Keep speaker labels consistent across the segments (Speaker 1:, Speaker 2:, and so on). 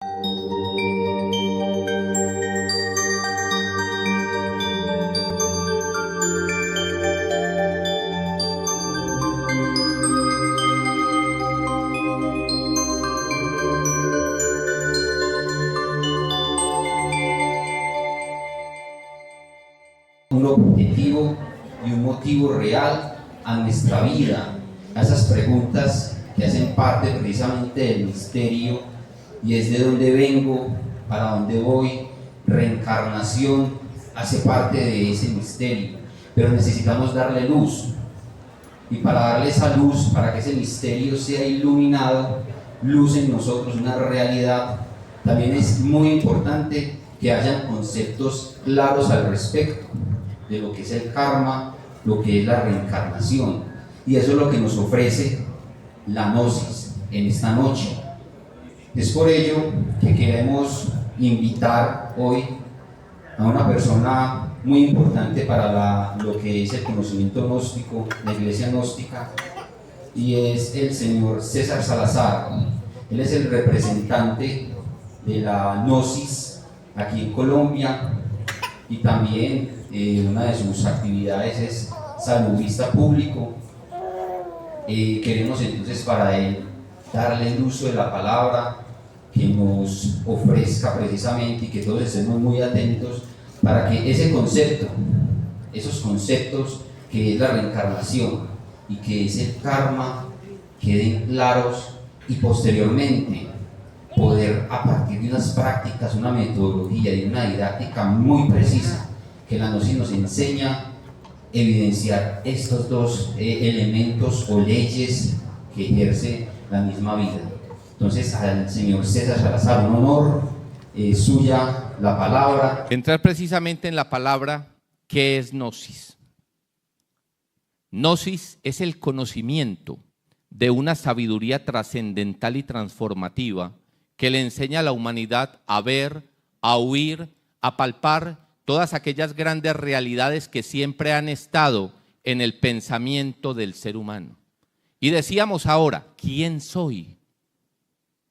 Speaker 1: Un objetivo y un motivo real a nuestra vida, a esas preguntas que hacen parte precisamente del misterio, y es de dónde vengo, para dónde voy. Reencarnación hace parte de ese misterio, pero necesitamos darle luz, y para darle esa luz, para que ese misterio sea iluminado, luz en nosotros, una realidad, también es muy importante que hayan conceptos claros al respecto de lo que es el karma, lo que es la reencarnación, y eso es lo que nos ofrece la Gnosis en esta noche. Es por ello que queremos invitar hoy a una persona muy importante para lo que es el conocimiento gnóstico, la iglesia gnóstica, y es el señor César Salazar. Él es el representante de la Gnosis aquí en Colombia, y también una de sus actividades es saludista público. Queremos entonces para él darle el uso de la palabra, que nos ofrezca precisamente, y que todos estemos muy atentos para que ese concepto, esos conceptos que es la reencarnación y que es el karma, queden claros, y posteriormente poder, a partir de unas prácticas, una metodología y una didáctica muy precisa que la Gnosis nos enseña, evidenciar estos dos elementos o leyes que ejerce la misma vida. Entonces, al señor César Salazar, un honor, suya la palabra.
Speaker 2: Entrar precisamente en la palabra, ¿qué es Gnosis? Gnosis es el conocimiento de una sabiduría trascendental y transformativa que le enseña a la humanidad a ver, a oír, a palpar todas aquellas grandes realidades que siempre han estado en el pensamiento del ser humano. Y decíamos ahora, ¿quién soy?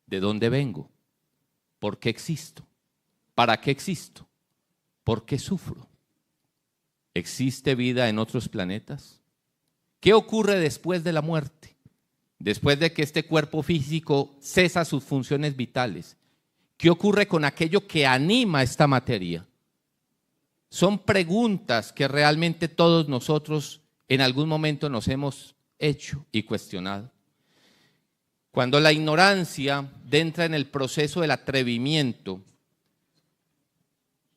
Speaker 2: ¿De dónde vengo? ¿Por qué existo? ¿Para qué existo? ¿Por qué sufro? ¿Existe vida en otros planetas? ¿Qué ocurre después de la muerte? Después de que este cuerpo físico cesa sus funciones vitales, ¿qué ocurre con aquello que anima esta materia? Son preguntas que realmente todos nosotros en algún momento nos hemos hecho y cuestionado. Cuando la ignorancia entra en el proceso del atrevimiento,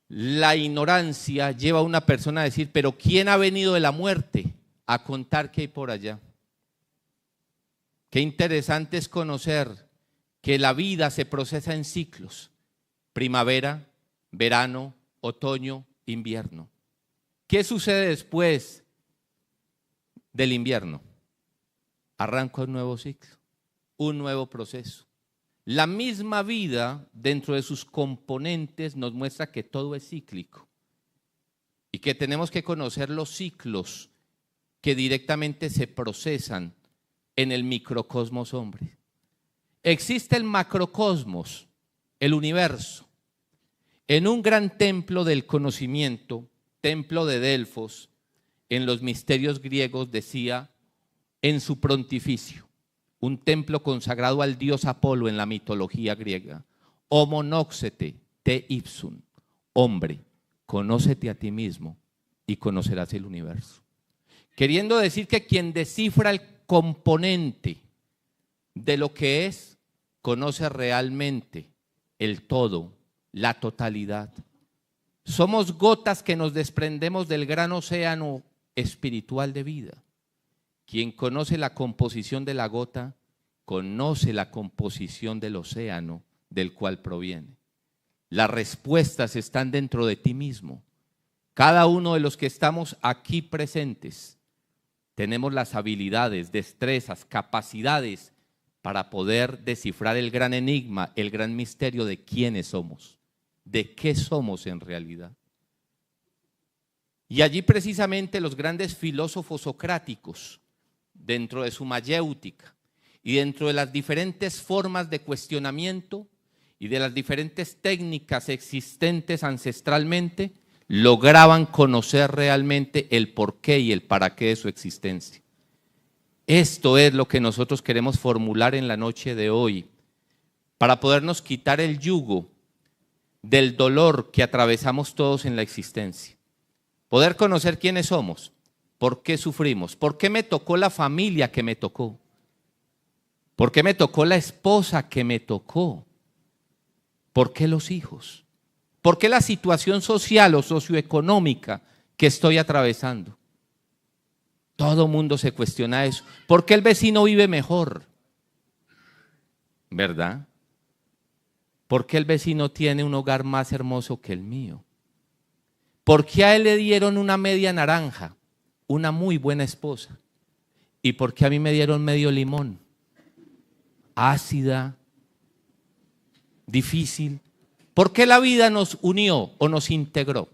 Speaker 2: la ignorancia lleva a una persona a decir, pero ¿quién ha venido de la muerte a contar qué hay por allá? Qué interesante es conocer que la vida se procesa en ciclos: primavera, verano, otoño, invierno. ¿Qué sucede después del invierno? Arranca un nuevo ciclo, un nuevo proceso. La misma vida, dentro de sus componentes, nos muestra que todo es cíclico y que tenemos que conocer los ciclos que directamente se procesan en el microcosmos hombre. Existe el macrocosmos, el universo. En un gran templo del conocimiento, templo de Delfos, en los misterios griegos decía, en su pontificio, un templo consagrado al dios Apolo en la mitología griega, homo noxete te ipsum, hombre, conócete a ti mismo y conocerás el universo. Queriendo decir que quien descifra el componente de lo que es, conoce realmente el todo, la totalidad. Somos gotas que nos desprendemos del gran océano espiritual de vida. Quien conoce la composición de la gota, conoce la composición del océano del cual proviene. Las respuestas están dentro de ti mismo. Cada uno de los que estamos aquí presentes tenemos las habilidades, destrezas, capacidades para poder descifrar el gran enigma, el gran misterio de quiénes somos, de qué somos en realidad. Y allí precisamente los grandes filósofos socráticos, dentro de su mayéutica y dentro de las diferentes formas de cuestionamiento, y de las diferentes técnicas existentes ancestralmente, lograban conocer realmente el porqué y el para qué de su existencia. Esto es lo que nosotros queremos formular en la noche de hoy, para podernos quitar el yugo del dolor que atravesamos todos en la existencia. Poder conocer quiénes somos, por qué sufrimos, por qué me tocó la familia que me tocó, por qué me tocó la esposa que me tocó, por qué los hijos, por qué la situación social o socioeconómica que estoy atravesando. Todo mundo se cuestiona eso. ¿Por qué el vecino vive mejor? ¿Verdad? ¿Por qué el vecino tiene un hogar más hermoso que el mío? ¿Por qué a él le dieron una media naranja, una muy buena esposa? ¿Y por qué a mí me dieron medio limón? Ácida, difícil. ¿Por qué la vida nos unió o nos integró?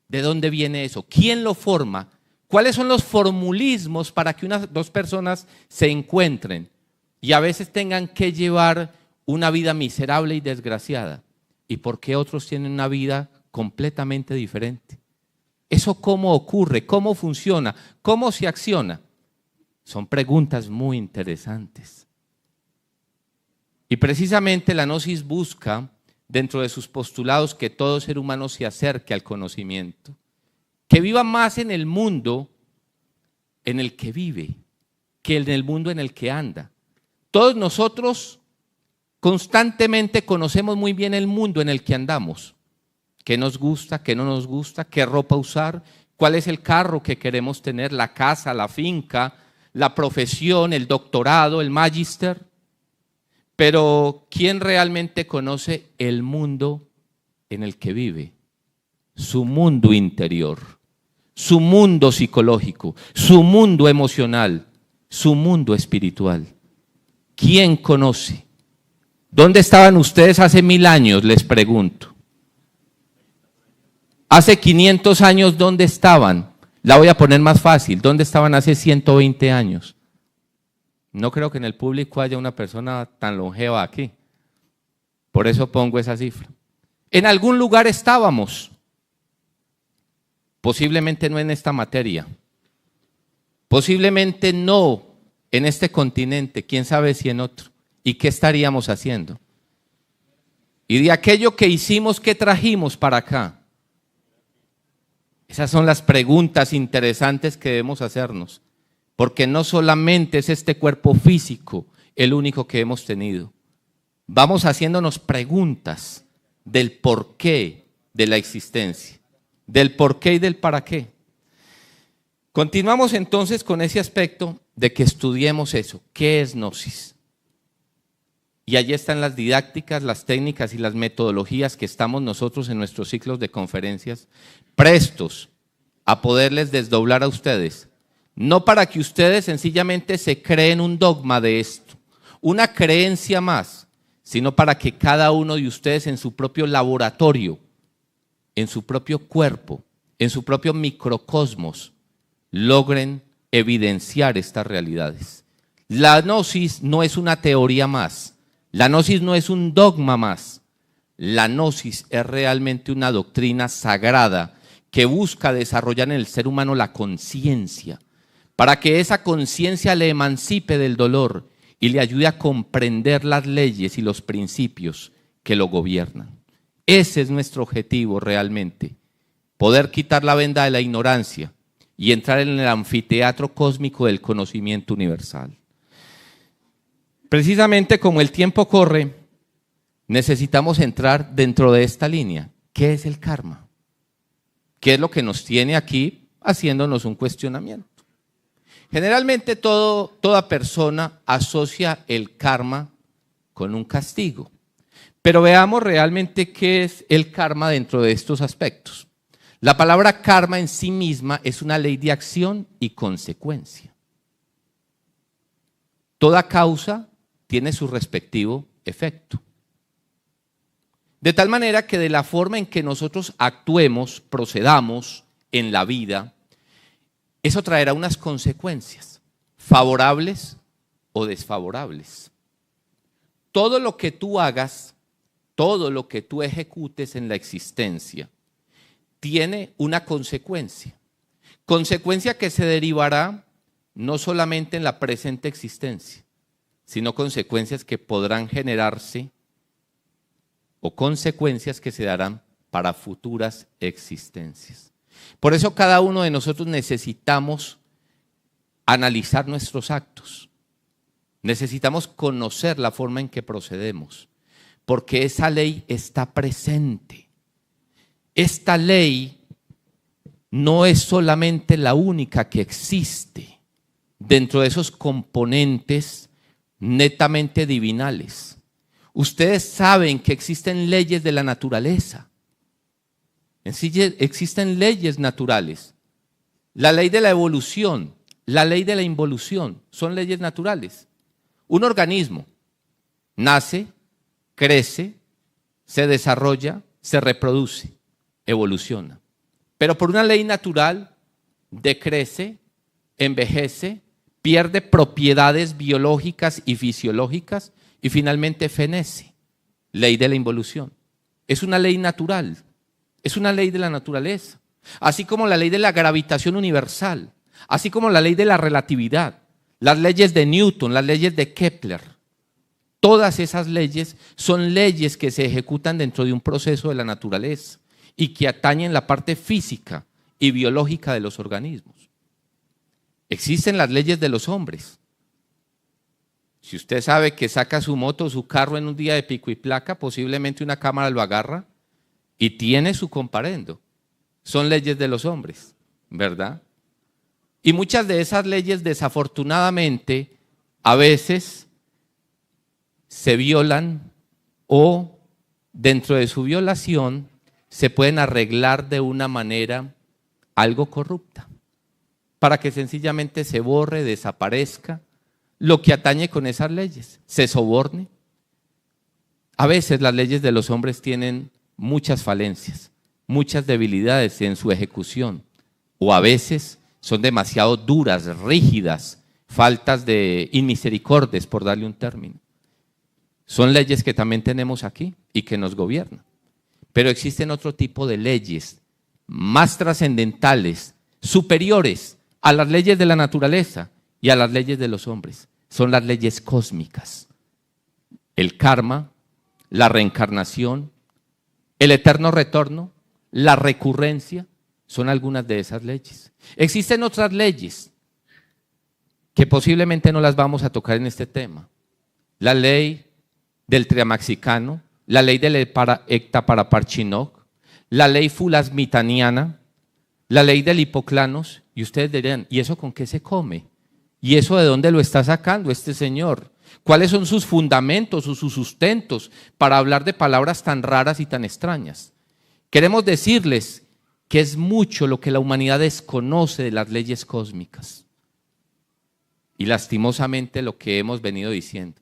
Speaker 2: ¿De dónde viene eso? ¿Quién lo forma? ¿Cuáles son los formulismos para que unas dos personas se encuentren y a veces tengan que llevar una vida miserable y desgraciada? ¿Y por qué otros tienen una vida completamente diferente? ¿Eso cómo ocurre? ¿Cómo funciona? ¿Cómo se acciona? Son preguntas muy interesantes. Y precisamente la gnosis busca, dentro de sus postulados, que todo ser humano se acerque al conocimiento, que viva más en el mundo en el que vive, que en el mundo en el que anda. Todos nosotros constantemente conocemos muy bien el mundo en el que andamos, qué nos gusta, qué no nos gusta, qué ropa usar, cuál es el carro que queremos tener, la casa, la finca, la profesión, el doctorado, el magíster. Pero ¿quién realmente conoce el mundo en el que vive? Su mundo interior, su mundo psicológico, su mundo emocional, su mundo espiritual. ¿Quién conoce? ¿Dónde estaban ustedes hace 1000 años? Les pregunto. Hace 500 años, ¿dónde estaban? La voy a poner más fácil. ¿Dónde estaban hace 120 años? No creo que en el público haya una persona tan longeva aquí. Por eso pongo esa cifra. En algún lugar estábamos. Posiblemente no en esta materia. Posiblemente no en este continente. Quién sabe si en otro. ¿Y qué estaríamos haciendo? Y de aquello que hicimos, ¿qué trajimos para acá? Esas son las preguntas interesantes que debemos hacernos. Porque no solamente es este cuerpo físico el único que hemos tenido. Vamos haciéndonos preguntas del porqué de la existencia, del porqué y del para qué. Continuamos entonces con ese aspecto de que estudiemos eso. ¿Qué es gnosis? Y allí están las didácticas, las técnicas y las metodologías que estamos nosotros en nuestros ciclos de conferencias prestos a poderles desdoblar a ustedes. No para que ustedes sencillamente se creen un dogma de esto, una creencia más, sino para que cada uno de ustedes en su propio laboratorio, en su propio cuerpo, en su propio microcosmos, logren evidenciar estas realidades. La gnosis no es una teoría más, la gnosis no es un dogma más, la gnosis es realmente una doctrina sagrada que busca desarrollar en el ser humano la conciencia, para que esa conciencia le emancipe del dolor y le ayude a comprender las leyes y los principios que lo gobiernan. Ese es nuestro objetivo realmente, poder quitar la venda de la ignorancia y entrar en el anfiteatro cósmico del conocimiento universal. Precisamente como el tiempo corre, necesitamos entrar dentro de esta línea. ¿Qué es el karma? ¿Qué es lo que nos tiene aquí haciéndonos un cuestionamiento? Generalmente toda persona asocia el karma con un castigo, pero veamos realmente qué es el karma dentro de estos aspectos. La palabra karma en sí misma es una ley de acción y consecuencia. Toda causa tiene su respectivo efecto. De tal manera que de la forma en que nosotros actuemos, procedamos en la vida, eso traerá unas consecuencias, favorables o desfavorables. Todo lo que tú hagas todo lo que tú ejecutes en la existencia tiene una consecuencia. Consecuencia que se derivará no solamente en la presente existencia, sino consecuencias que podrán generarse o consecuencias que se darán para futuras existencias. Por eso cada uno de nosotros necesitamos analizar nuestros actos. Necesitamos conocer la forma en que procedemos, porque esa ley está presente. Esta ley no es solamente la única que existe dentro de esos componentes netamente divinales. Ustedes saben que existen leyes de la naturaleza. Existen leyes naturales. La ley de la evolución, la ley de la involución, son leyes naturales. Un organismo nace, crece, se desarrolla, se reproduce, evoluciona. Pero por una ley natural decrece, envejece, pierde propiedades biológicas y fisiológicas y finalmente fenece. Ley de la involución. Es una ley natural, es una ley de la naturaleza. Así como la ley de la gravitación universal, así como la ley de la relatividad, las leyes de Newton, las leyes de Kepler. Todas esas leyes son leyes que se ejecutan dentro de un proceso de la naturaleza y que atañen la parte física y biológica de los organismos. Existen las leyes de los hombres. Si usted sabe que saca su moto o su carro en un día de pico y placa, posiblemente una cámara lo agarra y tiene su comparendo. Son leyes de los hombres, ¿verdad? Y muchas de esas leyes, desafortunadamente, a veces se violan o dentro de su violación se pueden arreglar de una manera algo corrupta, para que sencillamente se borre, desaparezca lo que atañe con esas leyes, se soborne. A veces las leyes de los hombres tienen muchas falencias, muchas debilidades en su ejecución, o a veces son demasiado duras, rígidas, faltas de inmisericordias, por darle un término. Son leyes que también tenemos aquí y que nos gobiernan. Pero existen otro tipo de leyes más trascendentales, superiores a las leyes de la naturaleza y a las leyes de los hombres. Son las leyes cósmicas. El karma, la reencarnación, el eterno retorno, la recurrencia, son algunas de esas leyes. Existen otras leyes que posiblemente no las vamos a tocar en este tema. La ley del triamaxicano, la ley del hectaparaparchinoc, la ley fulasmitaniana, la ley del hipoclanos, y ustedes dirán, ¿y eso con qué se come? ¿Y eso de dónde lo está sacando este señor? ¿Cuáles son sus fundamentos o sus sustentos para hablar de palabras tan raras y tan extrañas? Queremos decirles que es mucho lo que la humanidad desconoce de las leyes cósmicas. Y lastimosamente lo que hemos venido diciendo.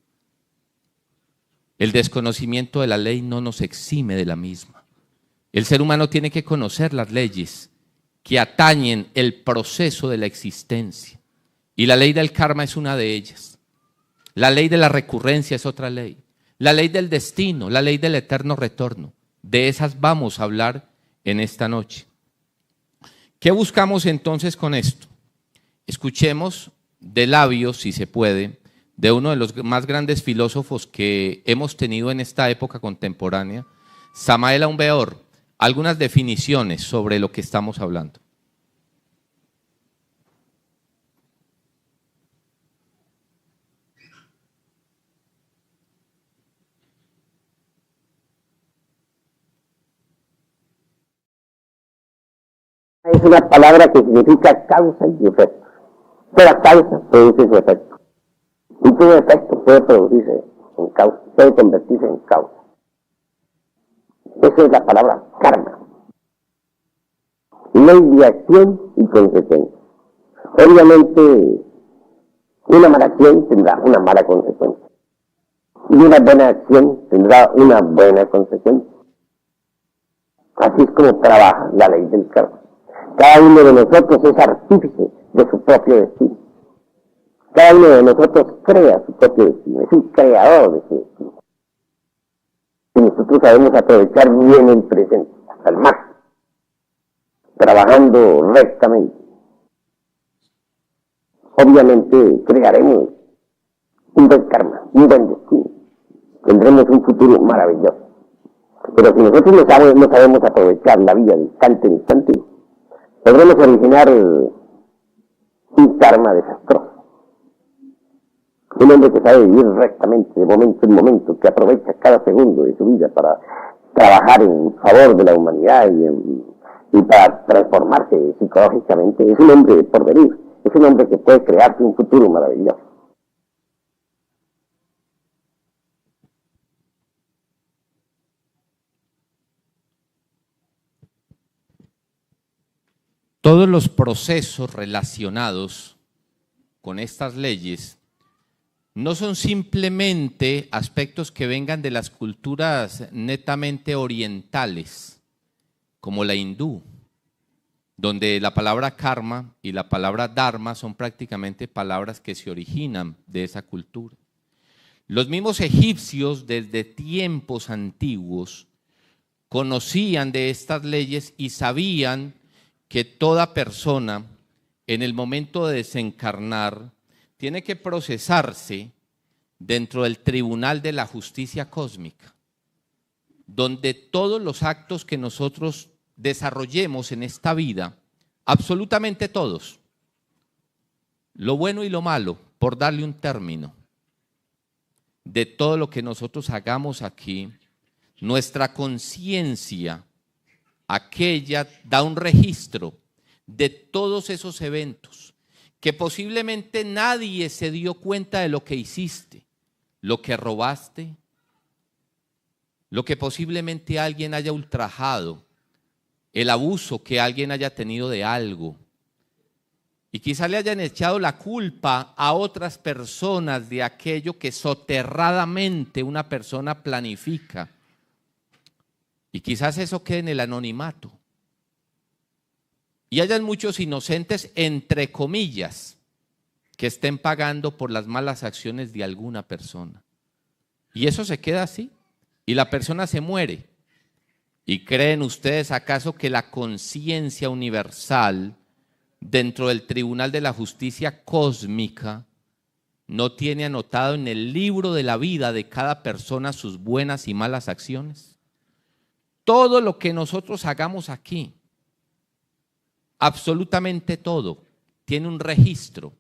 Speaker 2: El desconocimiento de la ley no nos exime de la misma. El ser humano tiene que conocer las leyes que atañen el proceso de la existencia. Y la ley del karma es una de ellas. La ley de la recurrencia es otra ley. La ley del destino, la ley del eterno retorno. De esas vamos a hablar en esta noche. ¿Qué buscamos entonces con esto? Escuchemos de labios, si se puede, de uno de los más grandes filósofos que hemos tenido en esta época contemporánea, Samael Aun Weor, algunas definiciones sobre lo que estamos hablando.
Speaker 3: Es una palabra que significa causa y efecto. Toda causa produce su efecto. Y todo efecto puede producirse en causa, puede convertirse en causa. Esa es la palabra karma. Ley de acción y consecuencia. Obviamente, una mala acción tendrá una mala consecuencia. Y una buena acción tendrá una buena consecuencia. Así es como trabaja la ley del karma. Cada uno de nosotros es artífice de su propio destino. Cada uno de nosotros crea su propio destino, es un creador de su destino. Si nosotros sabemos aprovechar bien el presente, hasta el máximo, trabajando rectamente, obviamente crearemos un buen karma, un buen destino. Tendremos un futuro maravilloso. Pero si nosotros no sabemos aprovechar la vida de instante en instante, podremos originar un karma desastroso. Un hombre que sabe vivir rectamente, de momento en momento, que aprovecha cada segundo de su vida para trabajar en favor de la humanidad y para transformarse psicológicamente, es un hombre por venir, es un hombre que puede crearse un futuro maravilloso.
Speaker 2: Todos los procesos relacionados con estas leyes no son simplemente aspectos que vengan de las culturas netamente orientales, como la hindú, donde la palabra karma y la palabra dharma son prácticamente palabras que se originan de esa cultura. Los mismos egipcios desde tiempos antiguos conocían de estas leyes y sabían que toda persona en el momento de desencarnar tiene que procesarse dentro del tribunal de la justicia cósmica, donde todos los actos que nosotros desarrollemos en esta vida, absolutamente todos, lo bueno y lo malo, por darle un término, de todo lo que nosotros hagamos aquí, nuestra conciencia, aquella da un registro de todos esos eventos que posiblemente nadie se dio cuenta de lo que hiciste, lo que robaste, lo que posiblemente alguien haya ultrajado, el abuso que alguien haya tenido de algo. Y quizá le hayan echado la culpa a otras personas de aquello que soterradamente una persona planifica. Y quizás eso quede en el anonimato. Y hayan muchos inocentes, entre comillas, que estén pagando por las malas acciones de alguna persona. Y eso se queda así. Y la persona se muere. ¿Y creen ustedes acaso que la conciencia universal dentro del Tribunal de la Justicia Cósmica no tiene anotado en el libro de la vida de cada persona sus buenas y malas acciones? Todo lo que nosotros hagamos aquí, absolutamente todo, tiene un registro.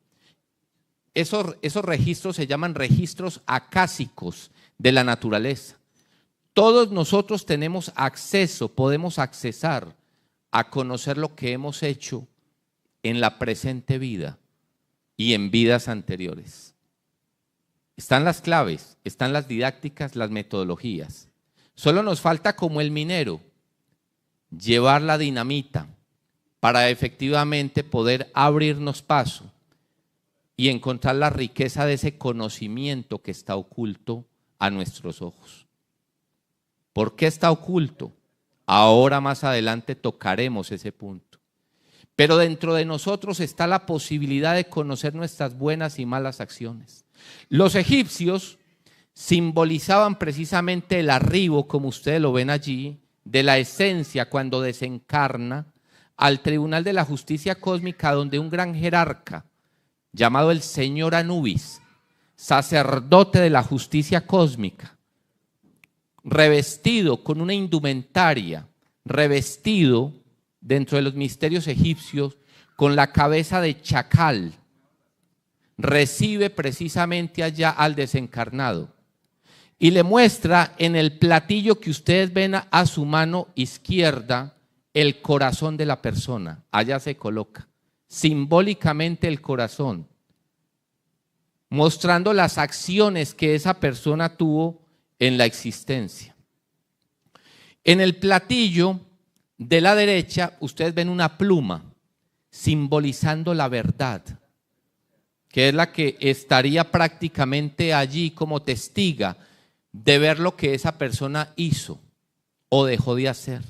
Speaker 2: Esos registros se llaman registros acásicos de la naturaleza. Todos nosotros tenemos acceso, podemos accesar a conocer lo que hemos hecho en la presente vida y en vidas anteriores. Están las claves, están las didácticas, las metodologías. Solo nos falta, como el minero, llevar la dinamita para efectivamente poder abrirnos paso y encontrar la riqueza de ese conocimiento que está oculto a nuestros ojos. ¿Por qué está oculto? Ahora más adelante tocaremos ese punto. Pero dentro de nosotros está la posibilidad de conocer nuestras buenas y malas acciones. Los egipcios simbolizaban precisamente el arribo, como ustedes lo ven allí, de la esencia cuando desencarna al Tribunal de la Justicia Cósmica, donde un gran jerarca llamado el señor Anubis, sacerdote de la justicia cósmica, revestido con una indumentaria, revestido dentro de los misterios egipcios con la cabeza de chacal, recibe precisamente allá al desencarnado y le muestra en el platillo que ustedes ven a su mano izquierda el corazón de la persona. Allá se coloca simbólicamente el corazón, mostrando las acciones que esa persona tuvo en la existencia. En el platillo de la derecha ustedes ven una pluma simbolizando la verdad, que es la que estaría prácticamente allí como testiga de ver lo que esa persona hizo o dejó de hacer.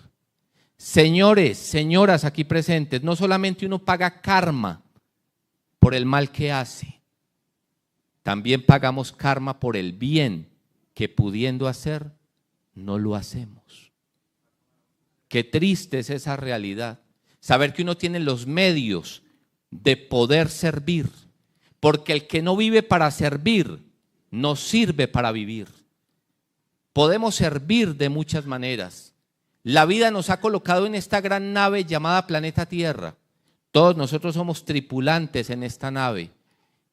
Speaker 2: Señores, señoras aquí presentes, no solamente uno paga karma por el mal que hace, también pagamos karma por el bien que pudiendo hacer no lo hacemos. Qué triste es esa realidad. Saber que uno tiene los medios de poder servir, porque el que no vive para servir, no sirve para vivir. Podemos servir de muchas maneras. La vida nos ha colocado en esta gran nave llamada planeta Tierra. Todos nosotros somos tripulantes en esta nave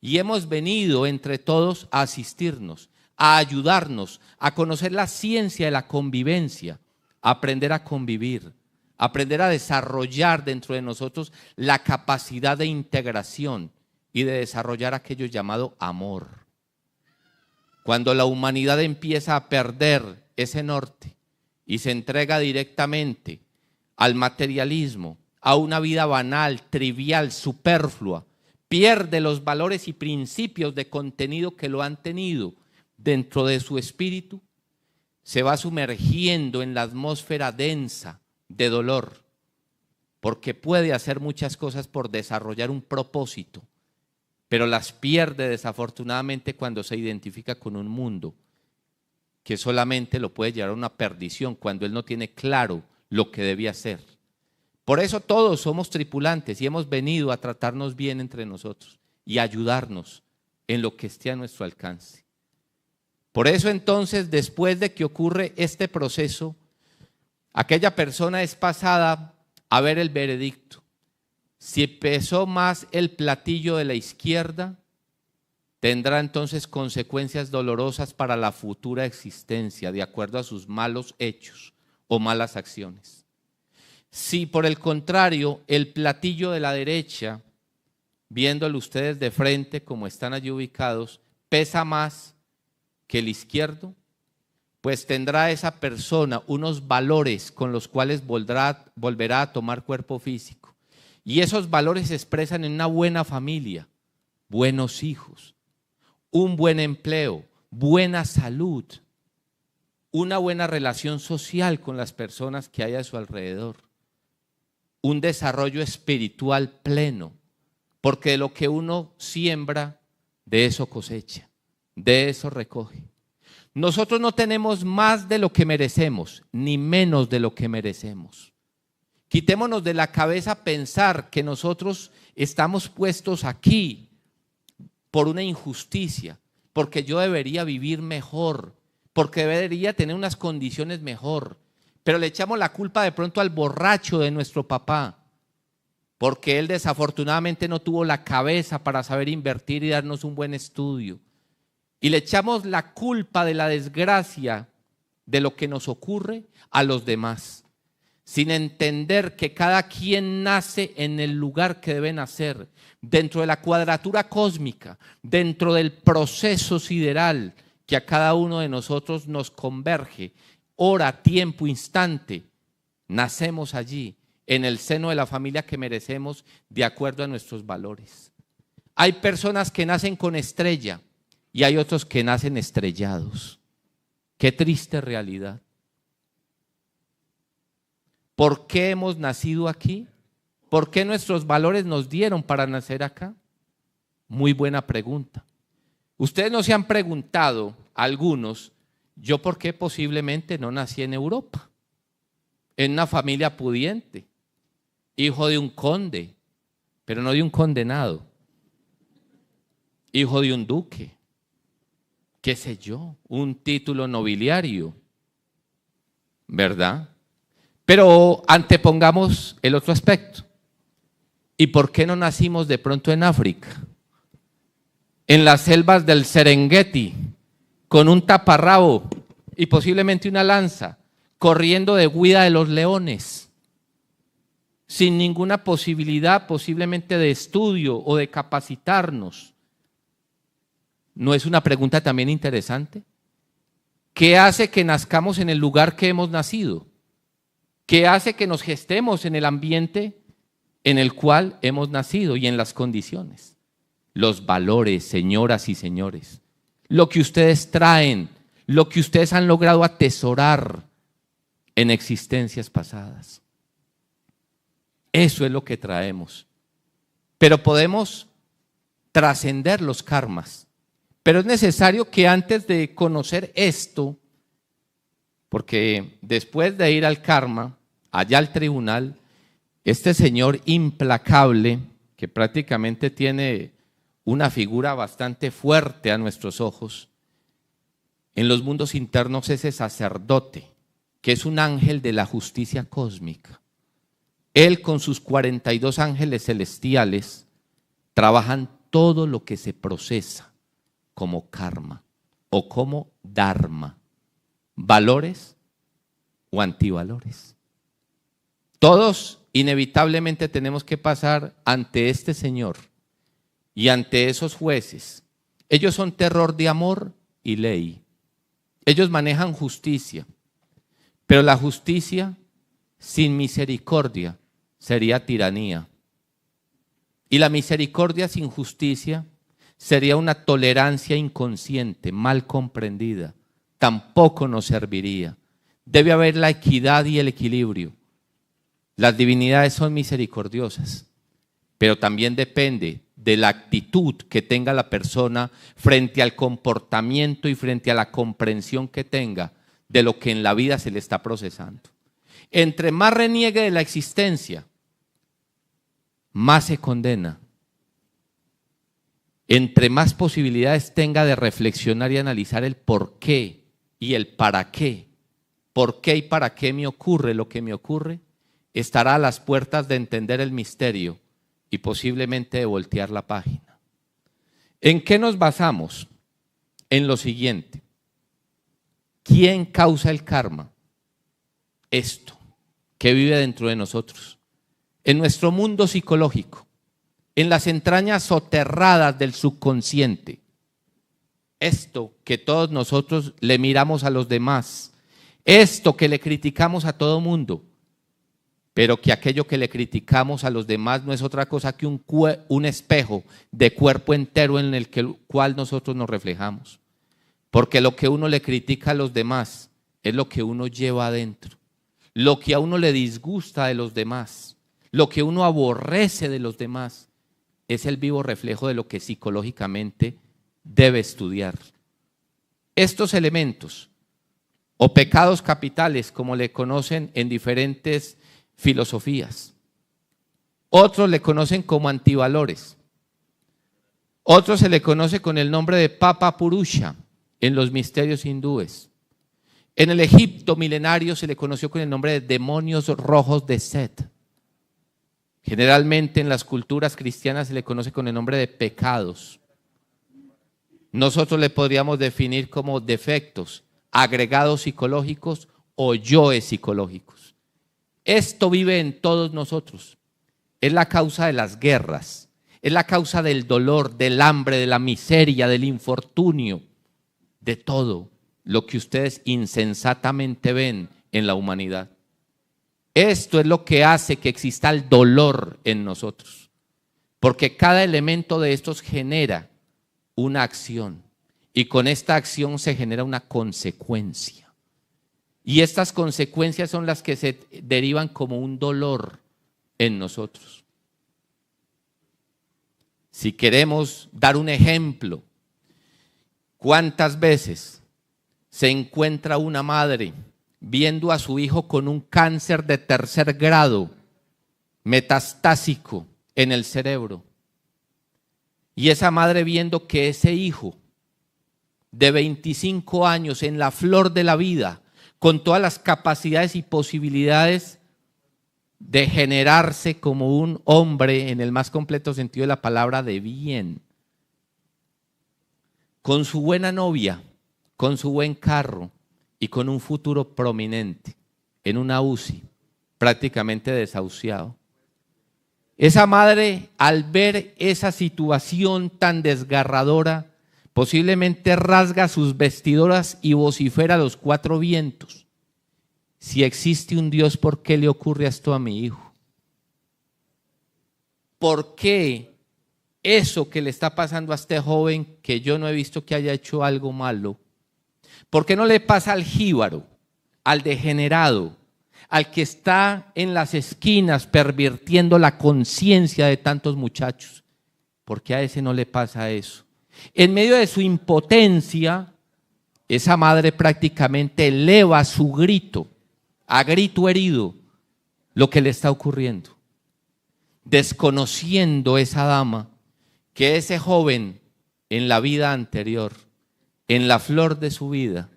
Speaker 2: y hemos venido entre todos a asistirnos, a ayudarnos, a conocer la ciencia de la convivencia, a aprender a convivir, a aprender a desarrollar dentro de nosotros la capacidad de integración y de desarrollar aquello llamado amor. Cuando la humanidad empieza a perder ese norte y se entrega directamente al materialismo, a una vida banal, trivial, superflua, pierde los valores y principios de contenido que lo han tenido dentro de su espíritu, se va sumergiendo en la atmósfera densa de dolor, porque puede hacer muchas cosas por desarrollar un propósito, pero las pierde desafortunadamente cuando se identifica con un mundo que solamente lo puede llevar a una perdición cuando él no tiene claro lo que debía hacer. Por eso todos somos tripulantes y hemos venido a tratarnos bien entre nosotros y a ayudarnos en lo que esté a nuestro alcance. Por eso entonces, después de que ocurre este proceso, aquella persona es pasada a ver el veredicto. Si pesó más el platillo de la izquierda, tendrá entonces consecuencias dolorosas para la futura existencia, de acuerdo a sus malos hechos o malas acciones. Si por el contrario el platillo de la derecha, viéndolo ustedes de frente como están allí ubicados, pesa más que el izquierdo, pues tendrá esa persona unos valores con los cuales volverá a tomar cuerpo físico. Y esos valores se expresan en una buena familia, buenos hijos, un buen empleo, buena salud, una buena relación social con las personas que hay a su alrededor, un desarrollo espiritual pleno, porque de lo que uno siembra, de eso cosecha, de eso recoge. Nosotros no tenemos más de lo que merecemos, ni menos de lo que merecemos. Quitémonos de la cabeza pensar que nosotros estamos puestos aquí por una injusticia, porque yo debería vivir mejor, porque debería tener unas condiciones mejor, pero le echamos la culpa de pronto al borracho de nuestro papá, porque él desafortunadamente no tuvo la cabeza para saber invertir y darnos un buen estudio. Y le echamos la culpa de la desgracia de lo que nos ocurre a los demás, sin entender que cada quien nace en el lugar que debe nacer, dentro de la cuadratura cósmica, dentro del proceso sideral que a cada uno de nosotros nos converge, hora, tiempo, instante. Nacemos allí, en el seno de la familia que merecemos, de acuerdo a nuestros valores. Hay personas que nacen con estrella, y hay otros que nacen estrellados. Qué triste realidad. ¿Por qué hemos nacido aquí? ¿Por qué nuestros valores nos dieron para nacer acá? Muy buena pregunta. Ustedes no se han preguntado, algunos, yo por qué posiblemente no nací en Europa, en una familia pudiente, hijo de un conde, pero no de un condenado, hijo de un duque, qué sé yo, un título nobiliario, ¿verdad? Pero antepongamos el otro aspecto. ¿Y por qué no nacimos de pronto en África? En las selvas del Serengeti, con un taparrabo y posiblemente una lanza, corriendo de huida de los leones, sin ninguna posibilidad posiblemente de estudio o de capacitarnos. ¿No es una pregunta también interesante? ¿Qué hace que nazcamos en el lugar que hemos nacido? ¿Qué hace que nos gestemos en el ambiente en el cual hemos nacido y en las condiciones? Los valores, señoras y señores, lo que ustedes traen, lo que ustedes han logrado atesorar en existencias pasadas. Eso es lo que traemos. Pero podemos trascender los karmas. Pero es necesario que antes de conocer esto, Porque después de ir al karma, allá al tribunal, este señor implacable, que prácticamente tiene una figura bastante fuerte a nuestros ojos, en los mundos internos ese sacerdote, que es un ángel de la justicia cósmica, él con sus 42 ángeles celestiales trabajan todo lo que se procesa como karma o como dharma, valores o antivalores. Todos inevitablemente tenemos que pasar ante este Señor y ante esos jueces. Ellos son terror de amor y ley. Ellos manejan justicia, pero la justicia sin misericordia sería tiranía. Y la misericordia sin justicia sería una tolerancia inconsciente, mal comprendida. Tampoco nos serviría. Debe haber la equidad y el equilibrio. Las divinidades son misericordiosas, pero también depende de la actitud que tenga la persona frente al comportamiento y frente a la comprensión que tenga de lo que en la vida se le está procesando. Entre más reniegue de la existencia, más se condena. Entre más posibilidades tenga de reflexionar y analizar el por qué y el para qué, por qué y para qué me ocurre lo que me ocurre, estará a las puertas de entender el misterio y posiblemente de voltear la página. ¿En qué nos basamos? En lo siguiente. ¿Quién causa el karma? Esto que vive dentro de nosotros, en nuestro mundo psicológico, en las entrañas soterradas del subconsciente. Esto que todos nosotros le miramos a los demás, esto que le criticamos a todo mundo, pero que aquello que le criticamos a los demás no es otra cosa que un espejo de cuerpo entero en el cual nosotros nos reflejamos. Porque lo que uno le critica a los demás es lo que uno lleva adentro, lo que a uno le disgusta de los demás, lo que uno aborrece de los demás, es el vivo reflejo de lo que psicológicamente debe estudiar. Estos elementos, o pecados capitales, como le conocen en diferentes filosofías. Otros le conocen como antivalores. Otros se le conoce con el nombre de Papa Purusha en los misterios hindúes. En el Egipto milenario se le conoció con el nombre de demonios rojos de Set. Generalmente en las culturas cristianas se le conoce con el nombre de pecados. Nosotros le podríamos definir como defectos, agregados psicológicos o yoes psicológicos. Esto vive en todos nosotros. Es la causa de las guerras, es la causa del dolor, del hambre, de la miseria, del infortunio, de todo lo que ustedes insensatamente ven en la humanidad. Esto es lo que hace que exista el dolor en nosotros, porque cada elemento de estos genera una acción y con esta acción se genera una consecuencia. Y estas consecuencias son las que se derivan como un dolor en nosotros. Si queremos dar un ejemplo, ¿cuántas veces se encuentra una madre viendo a su hijo con un cáncer de 3er grado, metastásico en el cerebro? Y esa madre viendo que ese hijo de 25 años en la flor de la vida, con todas las capacidades y posibilidades de generarse como un hombre en el más completo sentido de la palabra de bien, con su buena novia, con su buen carro y con un futuro prominente, en una UCI, prácticamente desahuciado. Esa madre, al ver esa situación tan desgarradora, posiblemente rasga sus vestiduras y vocifera a los 4 vientos. Si existe un Dios, ¿por qué le ocurre esto a mi hijo? ¿Por qué eso que le está pasando a este joven que yo no he visto que haya hecho algo malo? ¿Por qué no le pasa al jíbaro, al degenerado, al que está en las esquinas pervirtiendo la conciencia de tantos muchachos? ¿Por qué a ese no le pasa eso? En medio de su impotencia, esa madre prácticamente eleva su grito, a grito herido, lo que le está ocurriendo, desconociendo esa dama que ese joven en la vida anterior, en la flor de su vida,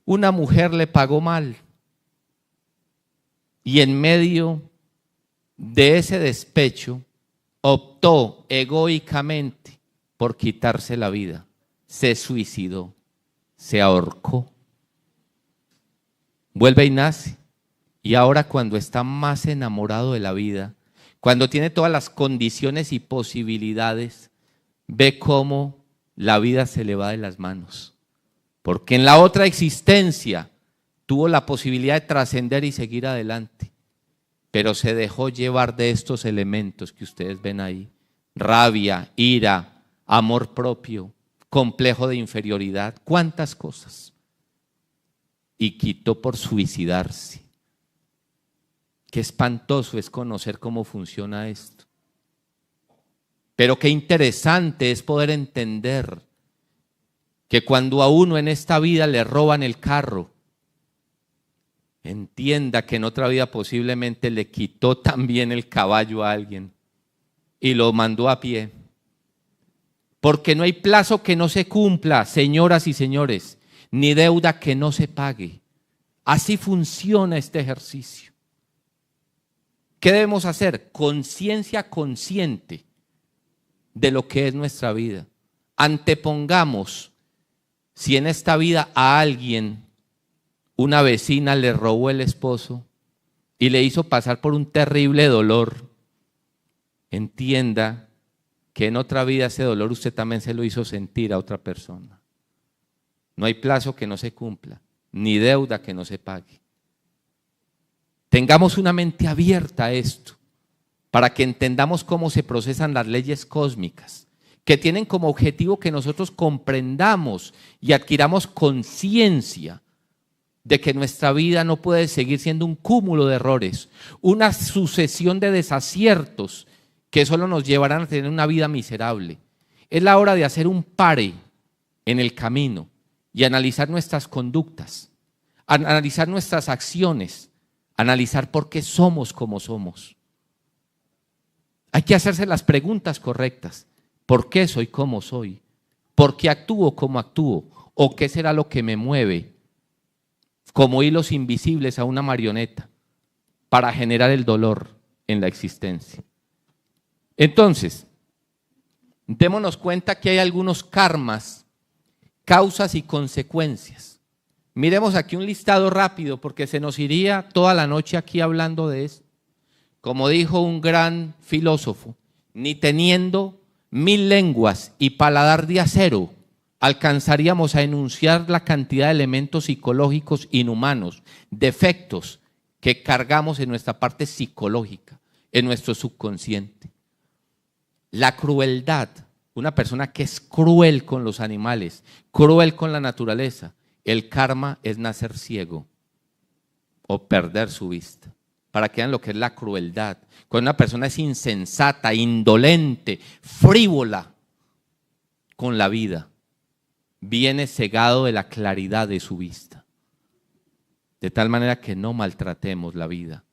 Speaker 2: una mujer le pagó mal y en medio de ese despecho optó egoicamente por quitarse la vida, se suicidó, se ahorcó, vuelve y nace. Y ahora cuando está más enamorado de la vida, cuando tiene todas las condiciones y posibilidades, ve cómo la vida se le va de las manos. Porque en la otra existencia tuvo la posibilidad de trascender y seguir adelante, pero se dejó llevar de estos elementos que ustedes ven ahí: rabia, ira, amor propio, complejo de inferioridad, cuántas cosas, y quitó por suicidarse. Qué espantoso es conocer cómo funciona esto. Pero qué interesante es poder entender que cuando a uno en esta vida le roban el carro, entienda que en otra vida posiblemente le quitó también el caballo a alguien y lo mandó a pie. Porque no hay plazo que no se cumpla, señoras y señores, ni deuda que no se pague. Así funciona este ejercicio. ¿Qué debemos hacer? Conciencia consciente de lo que es nuestra vida. Antepongamos, si en esta vida a alguien, una vecina le robó el esposo y le hizo pasar por un terrible dolor, entienda que en otra vida ese dolor usted también se lo hizo sentir a otra persona. No hay plazo que no se cumpla, ni deuda que no se pague. Tengamos una mente abierta a esto, para que entendamos cómo se procesan las leyes cósmicas, que tienen como objetivo que nosotros comprendamos y adquiramos conciencia de que nuestra vida no puede seguir siendo un cúmulo de errores, una sucesión de desaciertos que solo nos llevarán a tener una vida miserable. Es la hora de hacer un pare en el camino y analizar nuestras conductas, analizar nuestras acciones, analizar por qué somos como somos. Hay que hacerse las preguntas correctas. ¿Por qué soy como soy? ¿Por qué actúo como actúo? ¿O qué será lo que me mueve como hilos invisibles a una marioneta para generar el dolor en la existencia? Entonces, démonos cuenta que hay algunos karmas, causas y consecuencias. Miremos aquí un listado rápido porque se nos iría toda la noche aquí hablando de esto. Como dijo un gran filósofo, ni teniendo 1000 lenguas y paladar de acero, alcanzaríamos a enunciar la cantidad de elementos psicológicos inhumanos, defectos que cargamos en nuestra parte psicológica, en nuestro subconsciente. La crueldad, una persona que es cruel con los animales, cruel con la naturaleza. El karma es nacer ciego o perder su vista. Para que vean lo que es la crueldad. Cuando una persona es insensata, indolente, frívola con la vida, viene cegado de la claridad de su vista. De tal manera que no maltratemos la vida.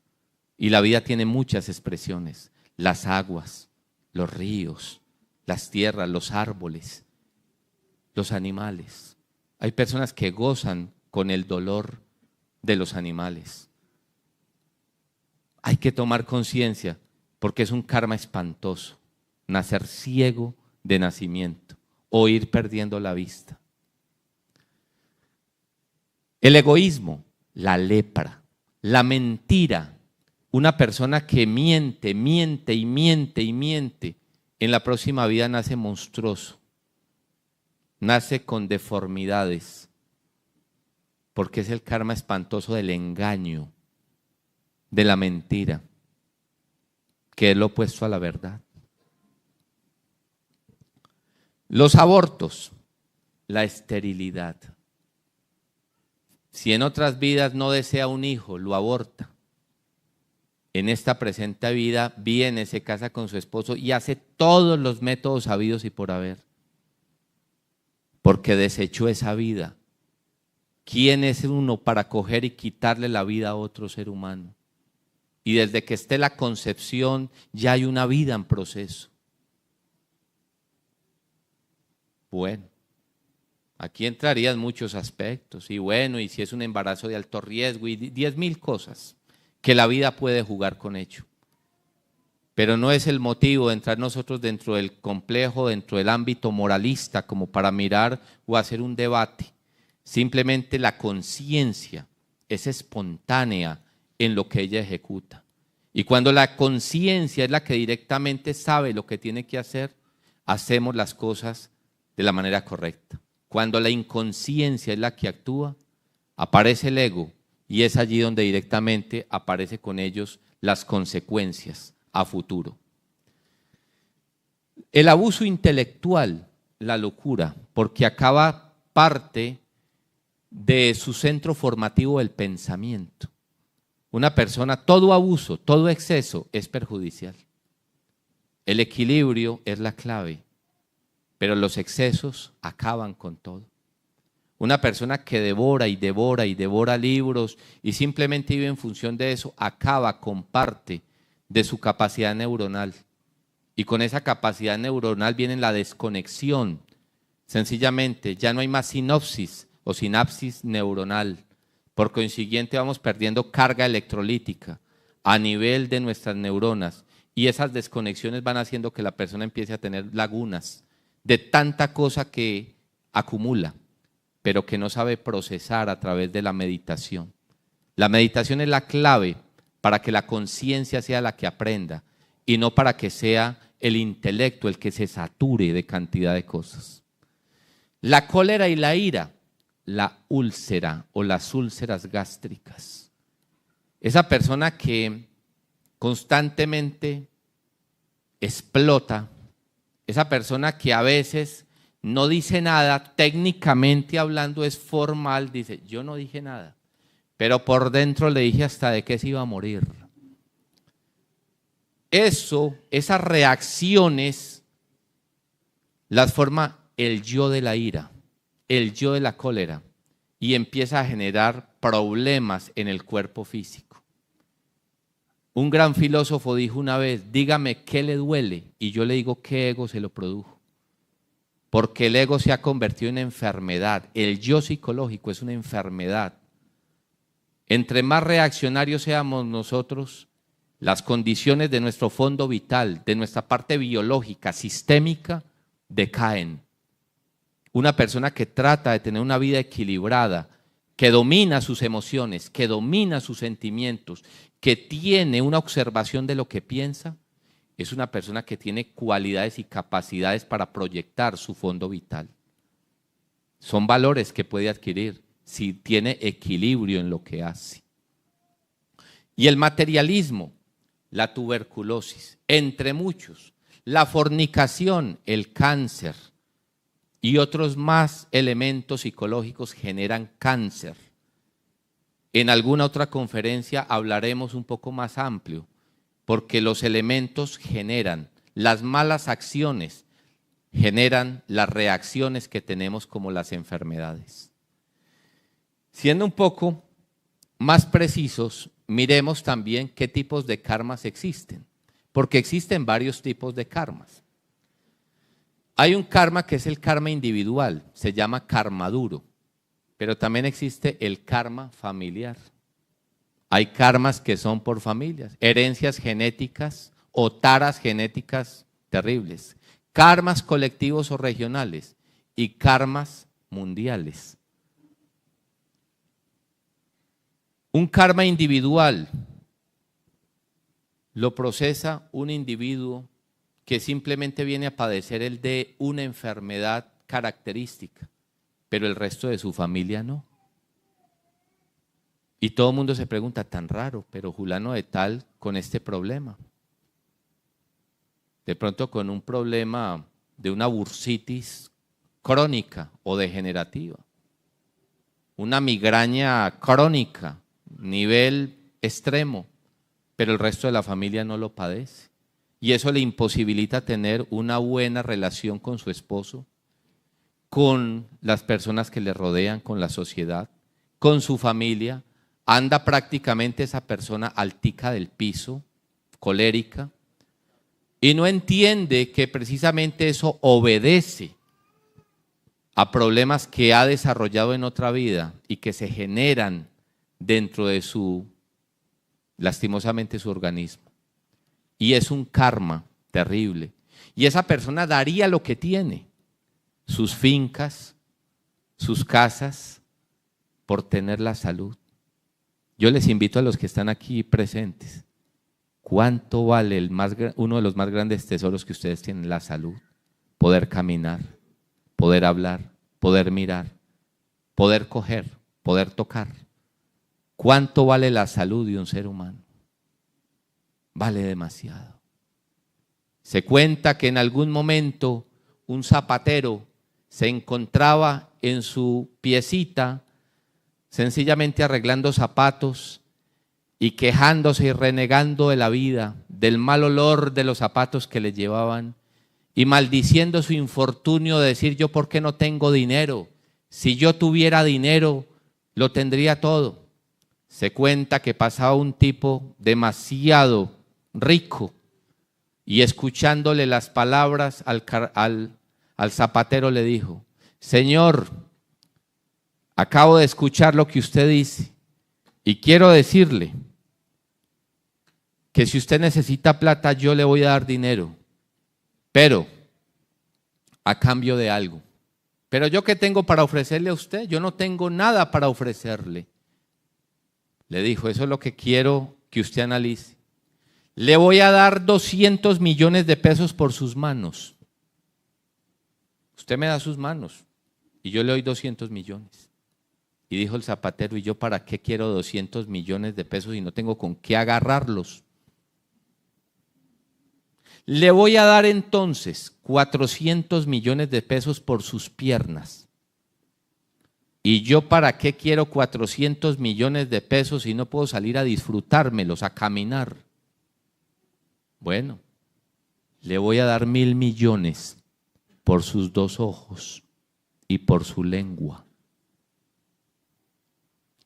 Speaker 2: Y la vida tiene muchas expresiones. Las aguas, los ríos, las tierras, los árboles, los animales. Hay personas que gozan con el dolor de los animales. Hay que tomar conciencia porque es un karma espantoso. Nacer ciego de nacimiento o ir perdiendo la vista. El egoísmo, la lepra, la mentira. Una persona que miente, miente y miente y miente, en la próxima vida nace monstruoso. Nace con deformidades, porque es el karma espantoso del engaño, de la mentira, que es lo opuesto a la verdad. Los abortos, la esterilidad. Si en otras vidas no desea un hijo, lo aborta. En esta presente vida viene, se casa con su esposo y hace todos los métodos habidos y por haber. Porque desechó esa vida ¿Quién es uno para coger y quitarle la vida a otro ser humano? Y desde que esté la concepción ya hay una vida en proceso. Bueno, aquí entrarían muchos aspectos. Y bueno, y si es un embarazo de alto riesgo y 10.000 cosas que la vida puede jugar con ello. Pero no es el motivo de entrar nosotros dentro del complejo, dentro del ámbito moralista, como para mirar o hacer un debate. Simplemente la conciencia es espontánea en lo que ella ejecuta. Y cuando la conciencia es la que directamente sabe lo que tiene que hacer, hacemos las cosas de la manera correcta. Cuando la inconsciencia es la que actúa, aparece el ego y es allí donde directamente aparece con ellos las consecuencias a futuro. El abuso intelectual, la locura, porque acaba parte de su centro formativo del pensamiento. Una persona, todo abuso, todo exceso es perjudicial. El equilibrio es la clave, pero los excesos acaban con todo. Una persona que devora y devora y devora libros y simplemente vive en función de eso, acaba con parte de su capacidad neuronal. Y con esa capacidad neuronal viene la desconexión. Sencillamente, ya no hay más sinapsis o sinapsis neuronal. Por consiguiente, vamos perdiendo carga electrolítica a nivel de nuestras neuronas y esas desconexiones van haciendo que la persona empiece a tener lagunas de tanta cosa que acumula, pero que no sabe procesar a través de la meditación. La meditación es la clave para que la conciencia sea la que aprenda y no para que sea el intelecto el que se sature de cantidad de cosas. La cólera y la ira, la úlcera o las úlceras gástricas. Esa persona que constantemente explota, esa persona que a veces no dice nada, técnicamente hablando es formal, dice, yo no dije nada, pero por dentro le dije hasta de qué se iba a morir. Eso, esas reacciones las forma el yo de la ira, el yo de la cólera y empieza a generar problemas en el cuerpo físico. Un gran filósofo dijo una vez, dígame qué le duele y yo le digo qué ego se lo produjo. Porque el ego se ha convertido en enfermedad, el yo psicológico es una enfermedad. Entre más reaccionarios seamos nosotros, las condiciones de nuestro fondo vital, de nuestra parte biológica, sistémica, decaen. Una persona que trata de tener una vida equilibrada, que domina sus emociones, que domina sus sentimientos, que tiene una observación de lo que piensa, es una persona que tiene cualidades y capacidades para proyectar su fondo vital. Son valores que puede adquirir si tiene equilibrio en lo que hace. Y el materialismo, la tuberculosis, entre muchos, la fornicación, el cáncer y otros más elementos psicológicos generan cáncer. En alguna otra conferencia hablaremos un poco más amplio, porque los elementos generan, las malas acciones generan las reacciones que tenemos como las enfermedades. Siendo un poco más precisos, miremos también qué tipos de karmas existen, porque existen varios tipos de karmas. Hay un karma que es el karma individual, se llama karma duro, pero también existe el karma familiar. Hay karmas que son por familias, herencias genéticas o taras genéticas terribles, karmas colectivos o regionales y karmas mundiales. Un karma individual lo procesa un individuo que simplemente viene a padecer el de una enfermedad característica, pero el resto de su familia no. Y todo el mundo se pregunta, tan raro, pero fulano de tal con este problema. De pronto con un problema de una bursitis crónica o degenerativa. Una migraña crónica, nivel extremo, pero el resto de la familia no lo padece. Y eso le imposibilita tener una buena relación con su esposo, con las personas que le rodean, con la sociedad. con su familia, anda prácticamente esa persona altica del piso, colérica, y no entiende que precisamente eso obedece a problemas que ha desarrollado en otra vida y que se generan dentro de lastimosamente, su organismo. Y es un karma terrible. Y esa persona daría lo que tiene, sus fincas, sus casas, por tener la salud. Yo les invito a los que están aquí presentes, ¿cuánto vale uno de los más grandes tesoros que ustedes tienen? La salud. Poder caminar, poder hablar, poder mirar, poder coger, poder tocar. ¿Cuánto vale la salud de un ser humano? Vale demasiado. Se cuenta que en algún momento un zapatero se encontraba en su piecita sencillamente arreglando zapatos y quejándose y renegando de la vida, del mal olor de los zapatos que le llevaban y maldiciendo su infortunio de decir: yo por qué no tengo dinero, si yo tuviera dinero lo tendría todo. Se cuenta que pasaba un tipo demasiado rico y escuchándole las palabras al zapatero le dijo: Señor, acabo de escuchar lo que usted dice y quiero decirle que si usted necesita plata yo le voy a dar dinero, pero a cambio de algo. Pero yo, ¿qué tengo para ofrecerle a usted? Yo no tengo nada para ofrecerle. Le dijo: eso es lo que quiero que usted analice. Le voy a dar 200 millones de pesos por sus manos. Usted me da sus manos y yo le doy 200 millones. Y dijo el zapatero: ¿y yo para qué quiero 200 millones de pesos si no tengo con qué agarrarlos? Le voy a dar entonces 400 millones de pesos por sus piernas. ¿Y yo para qué quiero 400 millones de pesos si no puedo salir a disfrutármelos, a caminar? Bueno, le voy a dar 1.000 millones por sus 2 ojos y por su lengua.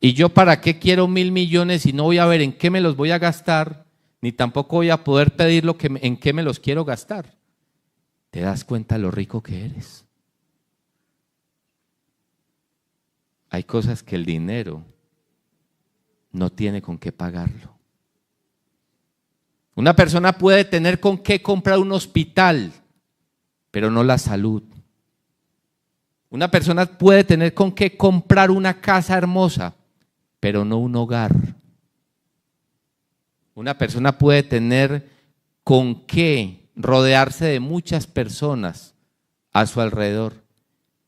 Speaker 2: ¿Y yo para qué quiero 1.000 millones si no voy a ver en qué me los voy a gastar, ni tampoco voy a poder pedir en qué me los quiero gastar? ¿Te das cuenta lo rico que eres? Hay cosas que el dinero no tiene con qué pagarlo. Una persona puede tener con qué comprar un hospital, pero no la salud. Una persona puede tener con qué comprar una casa hermosa, pero no un hogar. Una persona puede tener con qué rodearse de muchas personas a su alrededor,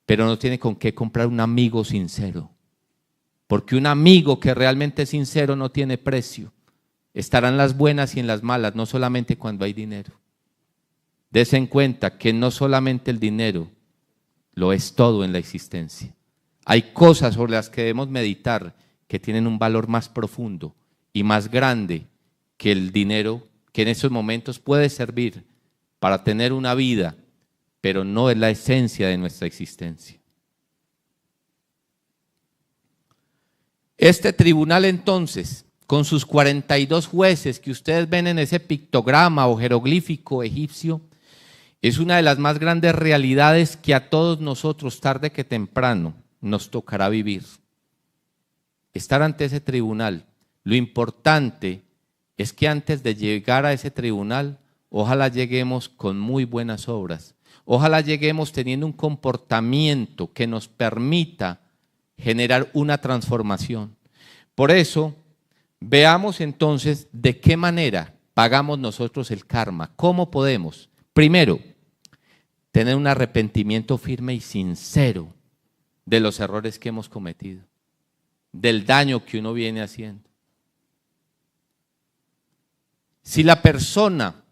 Speaker 2: pero no tiene con qué comprar un amigo sincero. Porque un amigo que realmente es sincero no tiene precio. Estarán las buenas y en las malas, no solamente cuando hay dinero. Dese en cuenta que no solamente el dinero lo es todo en la existencia. Hay cosas sobre las que debemos meditar que tienen un valor más profundo y más grande que el dinero, que en esos momentos puede servir para tener una vida, pero no es la esencia de nuestra existencia. Este tribunal entonces, con sus 42 jueces que ustedes ven en ese pictograma o jeroglífico egipcio, es una de las más grandes realidades que a todos nosotros, tarde que temprano, nos tocará vivir. Estar ante ese tribunal. Lo importante es que antes de llegar a ese tribunal, ojalá lleguemos con muy buenas obras. Ojalá lleguemos teniendo un comportamiento que nos permita generar una transformación. Por eso, veamos entonces de qué manera pagamos nosotros el karma. ¿Cómo podemos? Primero, tener un arrepentimiento firme y sincero de los errores que hemos cometido, del daño que uno viene haciendo. Si la persona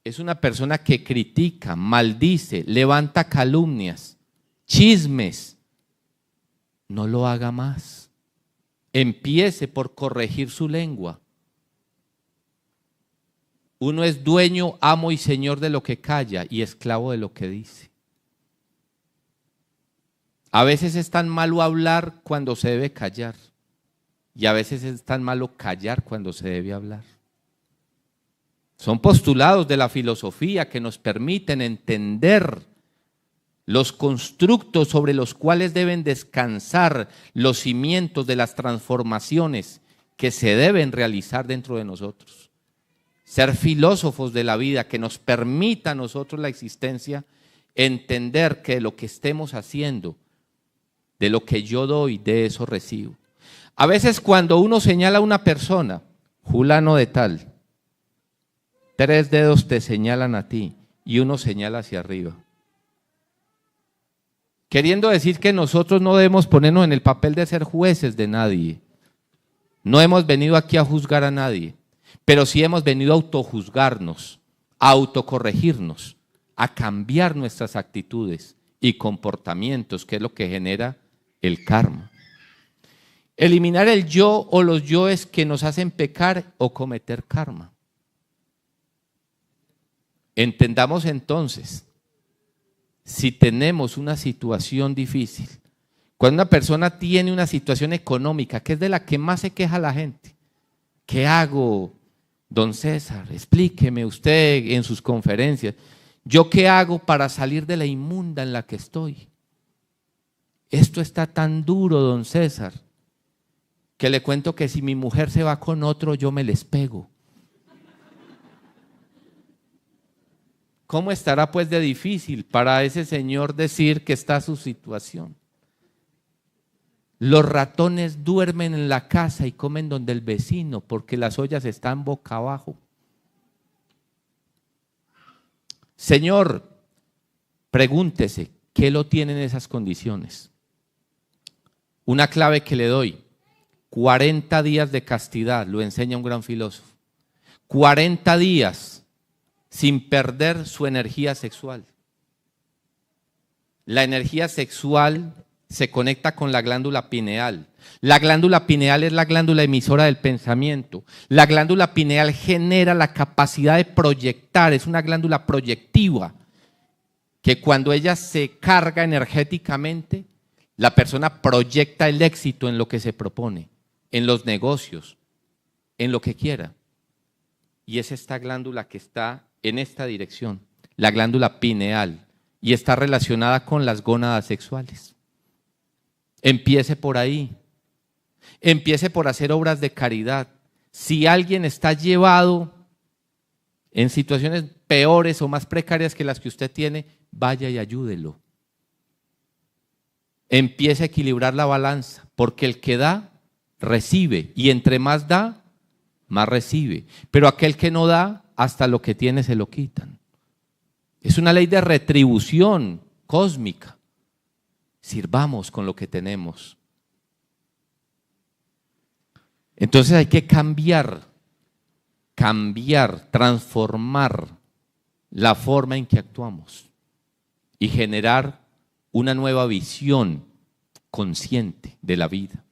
Speaker 2: es una persona que critica, maldice, levanta calumnias, chismes, no lo haga más. Empiece por corregir su lengua. Uno es dueño, amo y señor de lo que calla y esclavo de lo que dice. A veces es tan malo hablar cuando se debe callar. Y a veces es tan malo callar cuando se debe hablar. Son postulados de la filosofía que nos permiten entender los constructos sobre los cuales deben descansar los cimientos de las transformaciones que se deben realizar dentro de nosotros. Ser filósofos de la vida que nos permita a nosotros la existencia, entender que de lo que estemos haciendo, de lo que yo doy, de eso recibo. A veces cuando uno señala a una persona, fulano de tal, 3 dedos te señalan a ti y uno señala hacia arriba. Queriendo decir que nosotros no debemos ponernos en el papel de ser jueces de nadie. No hemos venido aquí a juzgar a nadie, pero sí hemos venido a autojuzgarnos, a autocorregirnos, a cambiar nuestras actitudes y comportamientos, que es lo que genera el karma. Eliminar el yo o los yoes que nos hacen pecar o cometer karma. Entendamos entonces, si tenemos una situación difícil, cuando una persona tiene una situación económica, que es de la que más se queja la gente, ¿qué hago, don César? Explíqueme usted en sus conferencias, ¿yo qué hago para salir de la inmunda en la que estoy? Esto está tan duro, don César, que le cuento que si mi mujer se va con otro, yo me les pego. ¿Cómo estará pues de difícil para ese señor decir que está su situación? Los ratones duermen en la casa y comen donde el vecino porque las ollas están boca abajo. Señor, pregúntese, ¿qué lo tiene en esas condiciones? Una clave que le doy, 40 días de castidad, lo enseña un gran filósofo. 40 días sin perder su energía sexual. La energía sexual se conecta con la glándula pineal. La glándula pineal es la glándula emisora del pensamiento. La glándula pineal genera la capacidad de proyectar, es una glándula proyectiva, que cuando ella se carga energéticamente, la persona proyecta el éxito en lo que se propone, en los negocios, en lo que quiera. Y es esta glándula que está en esta dirección, la glándula pineal, y está relacionada con las gónadas sexuales. Empiece por ahí. Empiece por hacer obras de caridad. Si alguien está llevado en situaciones peores o más precarias que las que usted tiene, vaya y ayúdelo. Empiece a equilibrar la balanza, porque el que da, recibe, y entre más da, más recibe. Pero aquel que no da, hasta lo que tiene se lo quitan. Es una ley de retribución cósmica. Sirvamos con lo que tenemos. Entonces hay que cambiar, transformar la forma en que actuamos y generar una nueva visión consciente de la vida.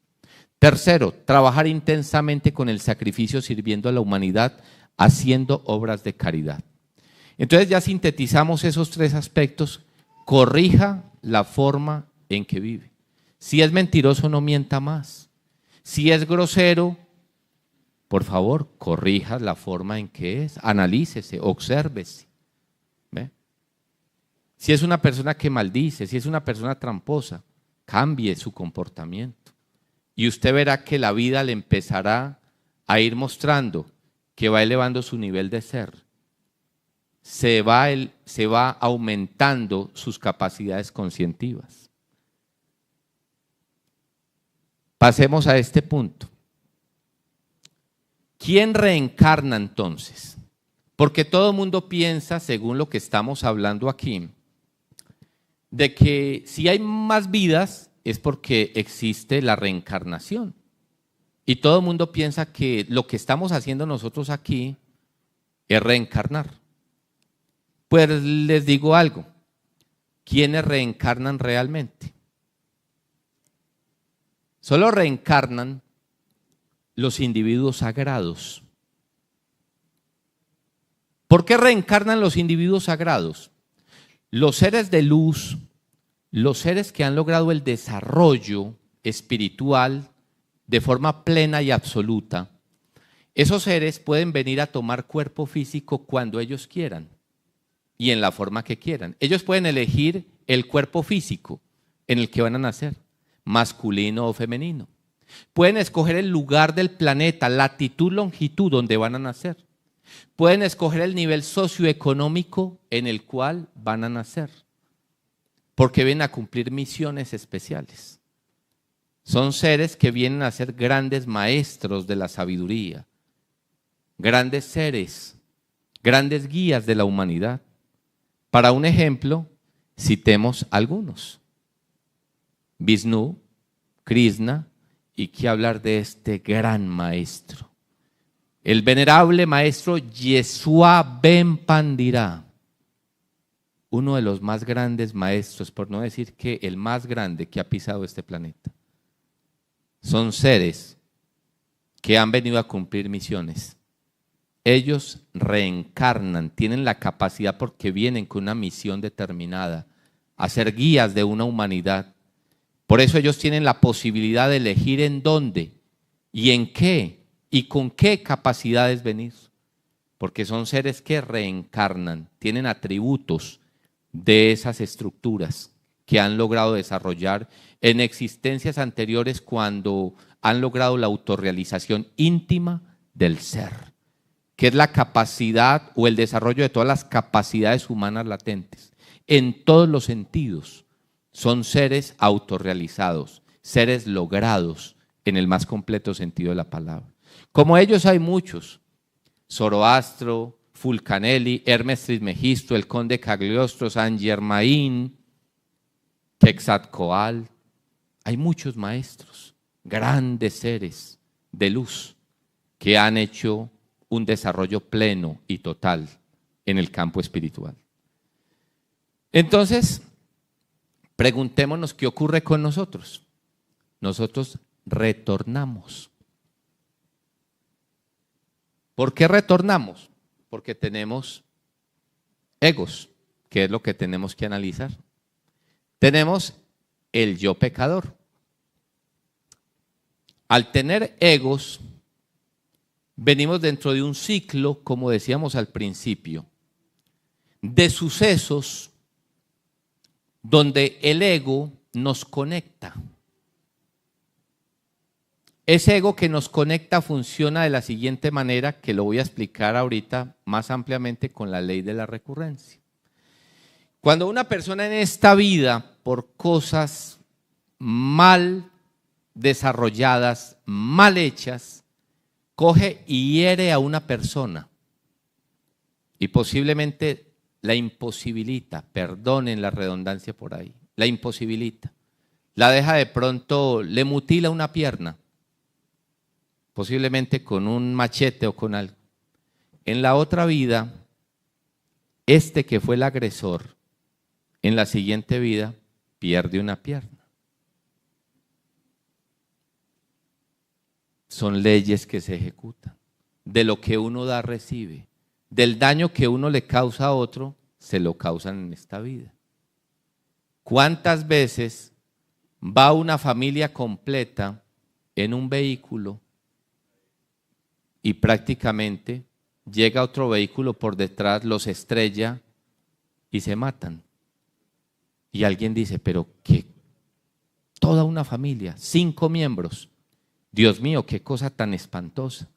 Speaker 2: Tercero, trabajar intensamente con el sacrificio sirviendo a la humanidad, haciendo obras de caridad. Entonces ya sintetizamos esos 3 aspectos. Corrija la forma en que vive. Si es mentiroso, no mienta más. Si es grosero, por favor, corrija la forma en que es. Analícese, obsérvese. ¿Ve? Si es una persona que maldice, si es una persona tramposa, cambie su comportamiento. Y usted verá que la vida le empezará a ir mostrando que va elevando su nivel de ser. Se va aumentando sus capacidades conscientivas. Pasemos a este punto. ¿Quién reencarna entonces? Porque todo el mundo piensa, según lo que estamos hablando aquí, de que si hay más vidas es porque existe la reencarnación. Y todo el mundo piensa que lo que estamos haciendo nosotros aquí es reencarnar. Pues les digo algo, ¿quiénes reencarnan realmente? Solo reencarnan los individuos sagrados. ¿Por qué reencarnan los individuos sagrados? Los seres de luz los seres que han logrado el desarrollo espiritual de forma plena y absoluta, esos seres pueden venir a tomar cuerpo físico cuando ellos quieran y en la forma que quieran. Ellos pueden elegir el cuerpo físico en el que van a nacer, masculino o femenino. Pueden escoger el lugar del planeta, latitud, longitud donde van a nacer. Pueden escoger el nivel socioeconómico en el cual van a nacer, porque vienen a cumplir misiones especiales. Son seres que vienen a ser grandes maestros de la sabiduría, grandes seres, grandes guías de la humanidad. Para un ejemplo, citemos algunos. Vishnu, Krishna, y qué hablar de este gran maestro. El venerable maestro Yeshua Ben Pandira, uno de los más grandes maestros, por no decir que el más grande que ha pisado este planeta. Son seres que han venido a cumplir misiones. Ellos reencarnan, tienen la capacidad porque vienen con una misión determinada, a ser guías de una humanidad. Por eso ellos tienen la posibilidad de elegir en dónde y en qué y con qué capacidades venir. Porque son seres que reencarnan, tienen atributos de esas estructuras que han logrado desarrollar en existencias anteriores cuando han logrado la autorrealización íntima del ser, que es la capacidad o el desarrollo de todas las capacidades humanas latentes, en todos los sentidos. Son seres autorrealizados, seres logrados en el más completo sentido de la palabra. Como ellos hay muchos: Zoroastro, Fulcanelli, Hermes Trismegisto, el conde Cagliostro, Saint Germain, Quetzalcóatl. Hay muchos maestros, grandes seres de luz que han hecho un desarrollo pleno y total en el campo espiritual. Entonces, preguntémonos qué ocurre con nosotros. Nosotros retornamos. ¿Por qué retornamos? Porque tenemos egos, que es lo que tenemos que analizar. Tenemos el yo pecador. Al tener egos, venimos dentro de un ciclo, como decíamos al principio, de sucesos donde el ego nos conecta. Ese ego que nos conecta funciona de la siguiente manera, que lo voy a explicar ahorita más ampliamente con la ley de la recurrencia. Cuando una persona en esta vida, por cosas mal desarrolladas, mal hechas, coge y hiere a una persona y posiblemente la imposibilita, perdonen la redundancia por ahí, la imposibilita, la deja de pronto, le mutila una pierna, posiblemente con un machete o con algo. En la otra vida, este que fue el agresor, en la siguiente vida pierde una pierna. Son leyes que se ejecutan. De lo que uno da, recibe. Del daño que uno le causa a otro, se lo causan en esta vida. ¿Cuántas veces va una familia completa en un vehículo y prácticamente llega otro vehículo por detrás, los estrella y se matan? Y alguien dice, pero ¿qué? Toda una familia, 5 miembros. Dios mío, qué cosa tan espantosa.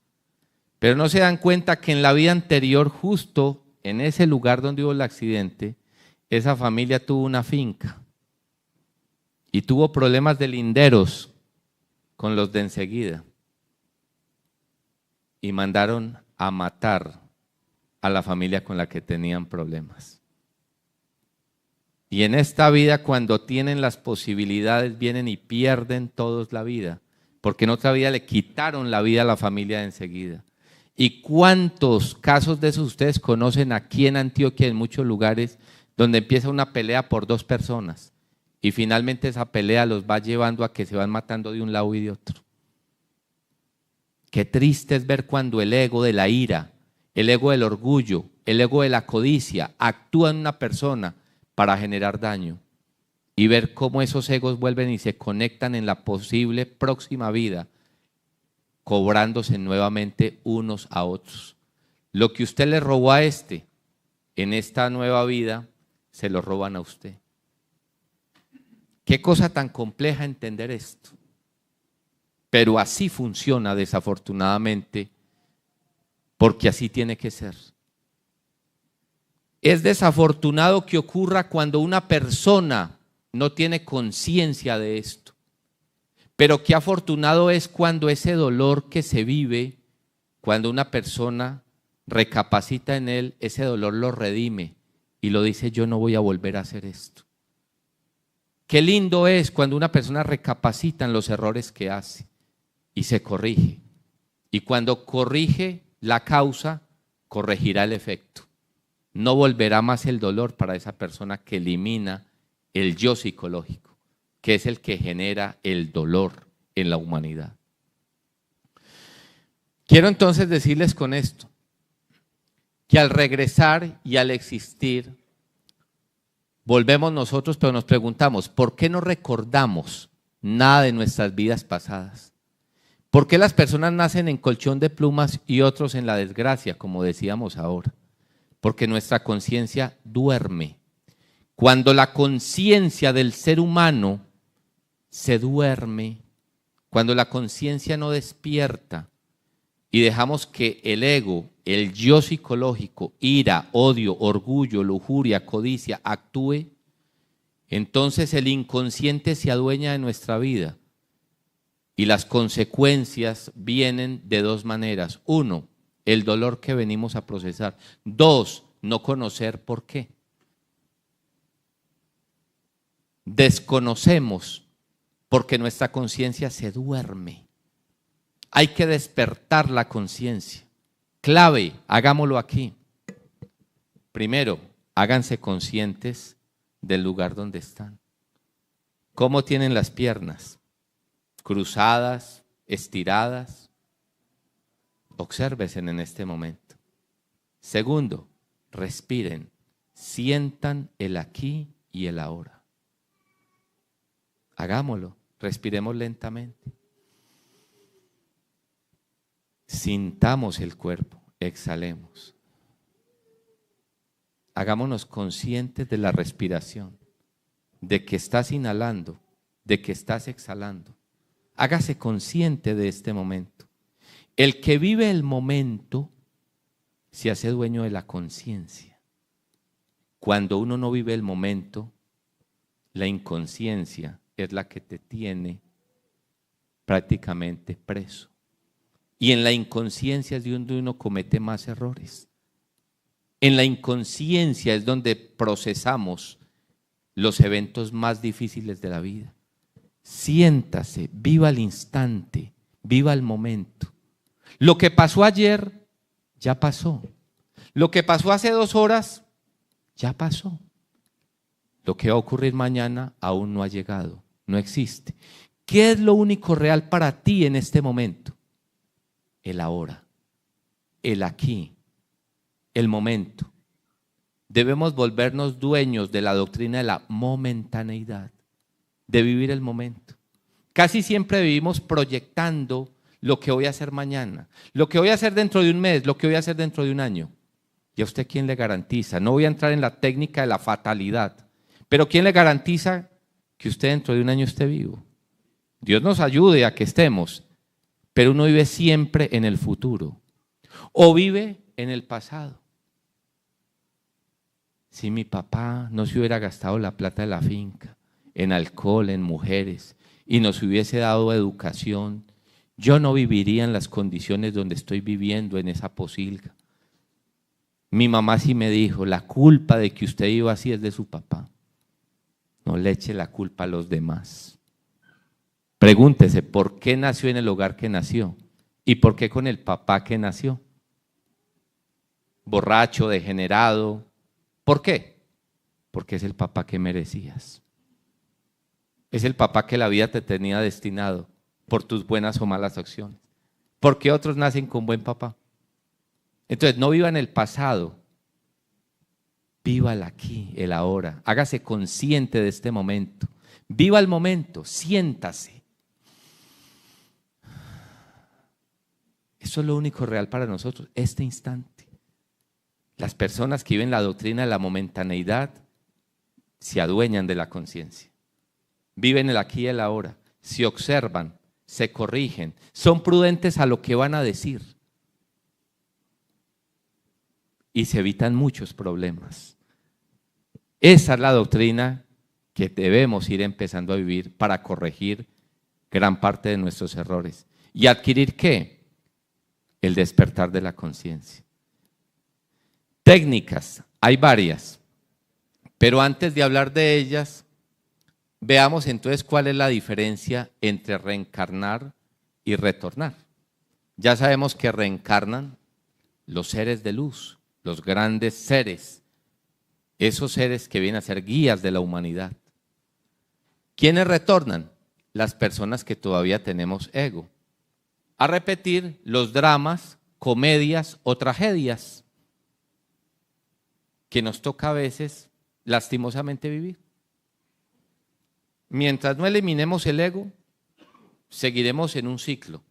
Speaker 2: Pero no se dan cuenta que en la vida anterior, justo en ese lugar donde hubo el accidente, esa familia tuvo una finca y tuvo problemas de linderos con los de enseguida. Y mandaron a matar a la familia con la que tenían problemas. Y en esta vida, cuando tienen las posibilidades, vienen y pierden todos la vida, porque en otra vida le quitaron la vida a la familia de enseguida. ¿Y cuántos casos de esos ustedes conocen aquí en Antioquia, en muchos lugares, donde empieza una pelea por 2 personas y finalmente esa pelea los va llevando a que se van matando de un lado y de otro? Qué triste es ver cuando el ego de la ira, el ego del orgullo, el ego de la codicia actúa en una persona para generar daño. y ver cómo esos egos vuelven y se conectan en la posible próxima vida, cobrándose nuevamente unos a otros. Lo que usted le robó a este, en esta nueva vida, se lo roban a usted. Qué cosa tan compleja entender esto. Pero así funciona desafortunadamente, porque así tiene que ser. Es desafortunado que ocurra cuando una persona no tiene conciencia de esto. Pero qué afortunado es cuando ese dolor que se vive, cuando una persona recapacita en él, ese dolor lo redime y lo dice: yo no voy a volver a hacer esto. Qué lindo es cuando una persona recapacita en los errores que hace y se corrige. Y cuando corrige la causa, corregirá el efecto. No volverá más el dolor para esa persona que elimina el yo psicológico, que es el que genera el dolor en la humanidad. Quiero entonces decirles con esto, que al regresar y al existir, volvemos nosotros, pero nos preguntamos, ¿por qué no recordamos nada de nuestras vidas pasadas? ¿Por qué las personas nacen en colchón de plumas y otros en la desgracia, como decíamos ahora? Porque nuestra conciencia duerme. Cuando la conciencia del ser humano se duerme, cuando la conciencia no despierta y dejamos que el ego, el yo psicológico, ira, odio, orgullo, lujuria, codicia, actúe, entonces el inconsciente se adueña de nuestra vida y las consecuencias vienen de dos maneras. Uno, el dolor que venimos a procesar. Dos, no conocer por qué. Desconocemos porque nuestra conciencia se duerme. Hay que despertar la conciencia. Clave, hagámoslo aquí. Primero, háganse conscientes del lugar donde están. ¿Cómo tienen las piernas? ¿Cruzadas? ¿Estiradas? Obsérvense en este momento. Segundo, respiren. Sientan el aquí y el ahora. Hagámoslo. Respiremos lentamente. Sintamos el cuerpo, exhalemos. Hagámonos conscientes de la respiración, de que estás inhalando, de que estás exhalando. Hágase consciente de este momento. El que vive el momento se hace dueño de la conciencia. Cuando uno no vive el momento, la inconsciencia es la que te tiene prácticamente preso. Y en la inconsciencia es donde uno comete más errores. En la inconsciencia es donde procesamos los eventos más difíciles de la vida. Siéntase, viva el instante, viva el momento. Lo que pasó ayer, ya pasó. Lo que pasó hace 2 horas, ya pasó. Lo que va a ocurrir mañana aún no ha llegado, no existe. ¿Qué es lo único real para ti en este momento? El ahora, el aquí, el momento. Debemos volvernos dueños de la doctrina de la momentaneidad, de vivir el momento. Casi siempre vivimos proyectando lo que voy a hacer mañana, lo que voy a hacer dentro de un mes, lo que voy a hacer dentro de un año. ¿Y a usted quién le garantiza? No voy a entrar en la técnica de la fatalidad, pero ¿quién le garantiza que usted dentro de un año esté vivo? Dios nos ayude a que estemos. Pero uno vive siempre en el futuro o vive en el pasado. Si mi papá no se hubiera gastado la plata de la finca en alcohol, en mujeres y nos hubiese dado educación, yo no viviría en las condiciones donde estoy viviendo en esa posilga. Mi mamá sí me dijo, la culpa de que usted viva así es de su papá. No le eche la culpa a los demás. Pregúntese, ¿por qué nació en el hogar que nació? ¿Y por qué con el papá que nació? Borracho, degenerado. ¿Por qué? Porque es el papá que merecías. Es el papá que la vida te tenía destinado por tus buenas o malas acciones. ¿Por qué otros nacen con buen papá? Entonces, no viva en el pasado, Viva el aquí, el ahora. Hágase consciente de este momento. Viva el momento, siéntase. Eso es lo único real para nosotros, este instante. Las personas que viven la doctrina de la momentaneidad se adueñan de la conciencia. Viven el aquí y el ahora, se observan, se corrigen, son prudentes a lo que van a decir y se evitan muchos problemas. Esa es la doctrina que debemos ir empezando a vivir para corregir gran parte de nuestros errores. ¿Y adquirir qué? El despertar de la conciencia. Técnicas, hay varias, pero antes de hablar de ellas, veamos entonces cuál es la diferencia entre reencarnar y retornar. Ya sabemos que reencarnan los seres de luz, los grandes seres, esos seres que vienen a ser guías de la humanidad. ¿Quiénes retornan? Las personas que todavía tenemos ego, a repetir los dramas, comedias o tragedias que nos toca a veces lastimosamente vivir. Mientras no eliminemos el ego, seguiremos en un ciclo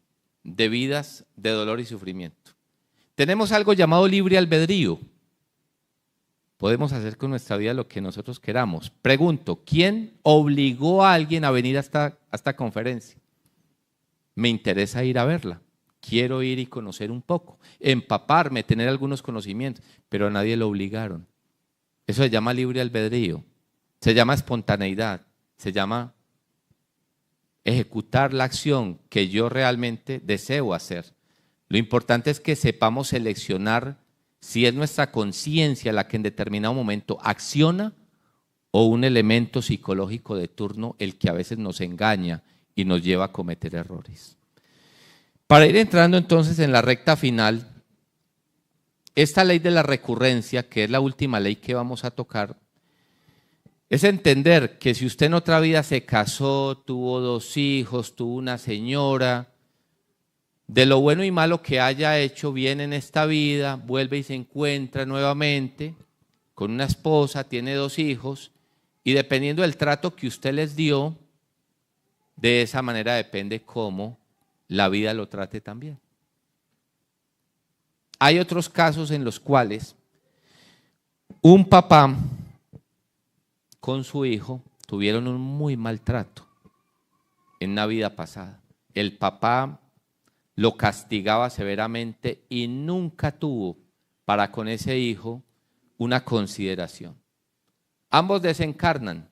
Speaker 2: de vidas de dolor y sufrimiento. Tenemos algo llamado libre albedrío. Podemos hacer con nuestra vida lo que nosotros queramos. Pregunto, ¿quién obligó a alguien a venir a esta conferencia? Me interesa ir a verla. Quiero ir y conocer un poco, empaparme, tener algunos conocimientos, pero a nadie lo obligaron. Eso se llama libre albedrío, se llama espontaneidad, se llama ejecutar la acción que yo realmente deseo hacer. Lo importante es que sepamos seleccionar si es nuestra conciencia la que en determinado momento acciona o un elemento psicológico de turno el que a veces nos engaña y nos lleva a cometer errores. Para ir entrando entonces en la recta final, esta ley de la recurrencia, que es la última ley que vamos a tocar, es entender que si usted en otra vida se casó, tuvo 2 hijos, tuvo una señora, de lo bueno y malo que haya hecho bien en esta vida, vuelve y se encuentra nuevamente con una esposa, tiene 2 hijos, y dependiendo del trato que usted les dio, de esa manera depende cómo la vida lo trate también. Hay otros casos en los cuales un papá con su hijo tuvieron un muy mal trato en una vida pasada. El papá lo castigaba severamente y nunca tuvo para con ese hijo una consideración. Ambos desencarnan,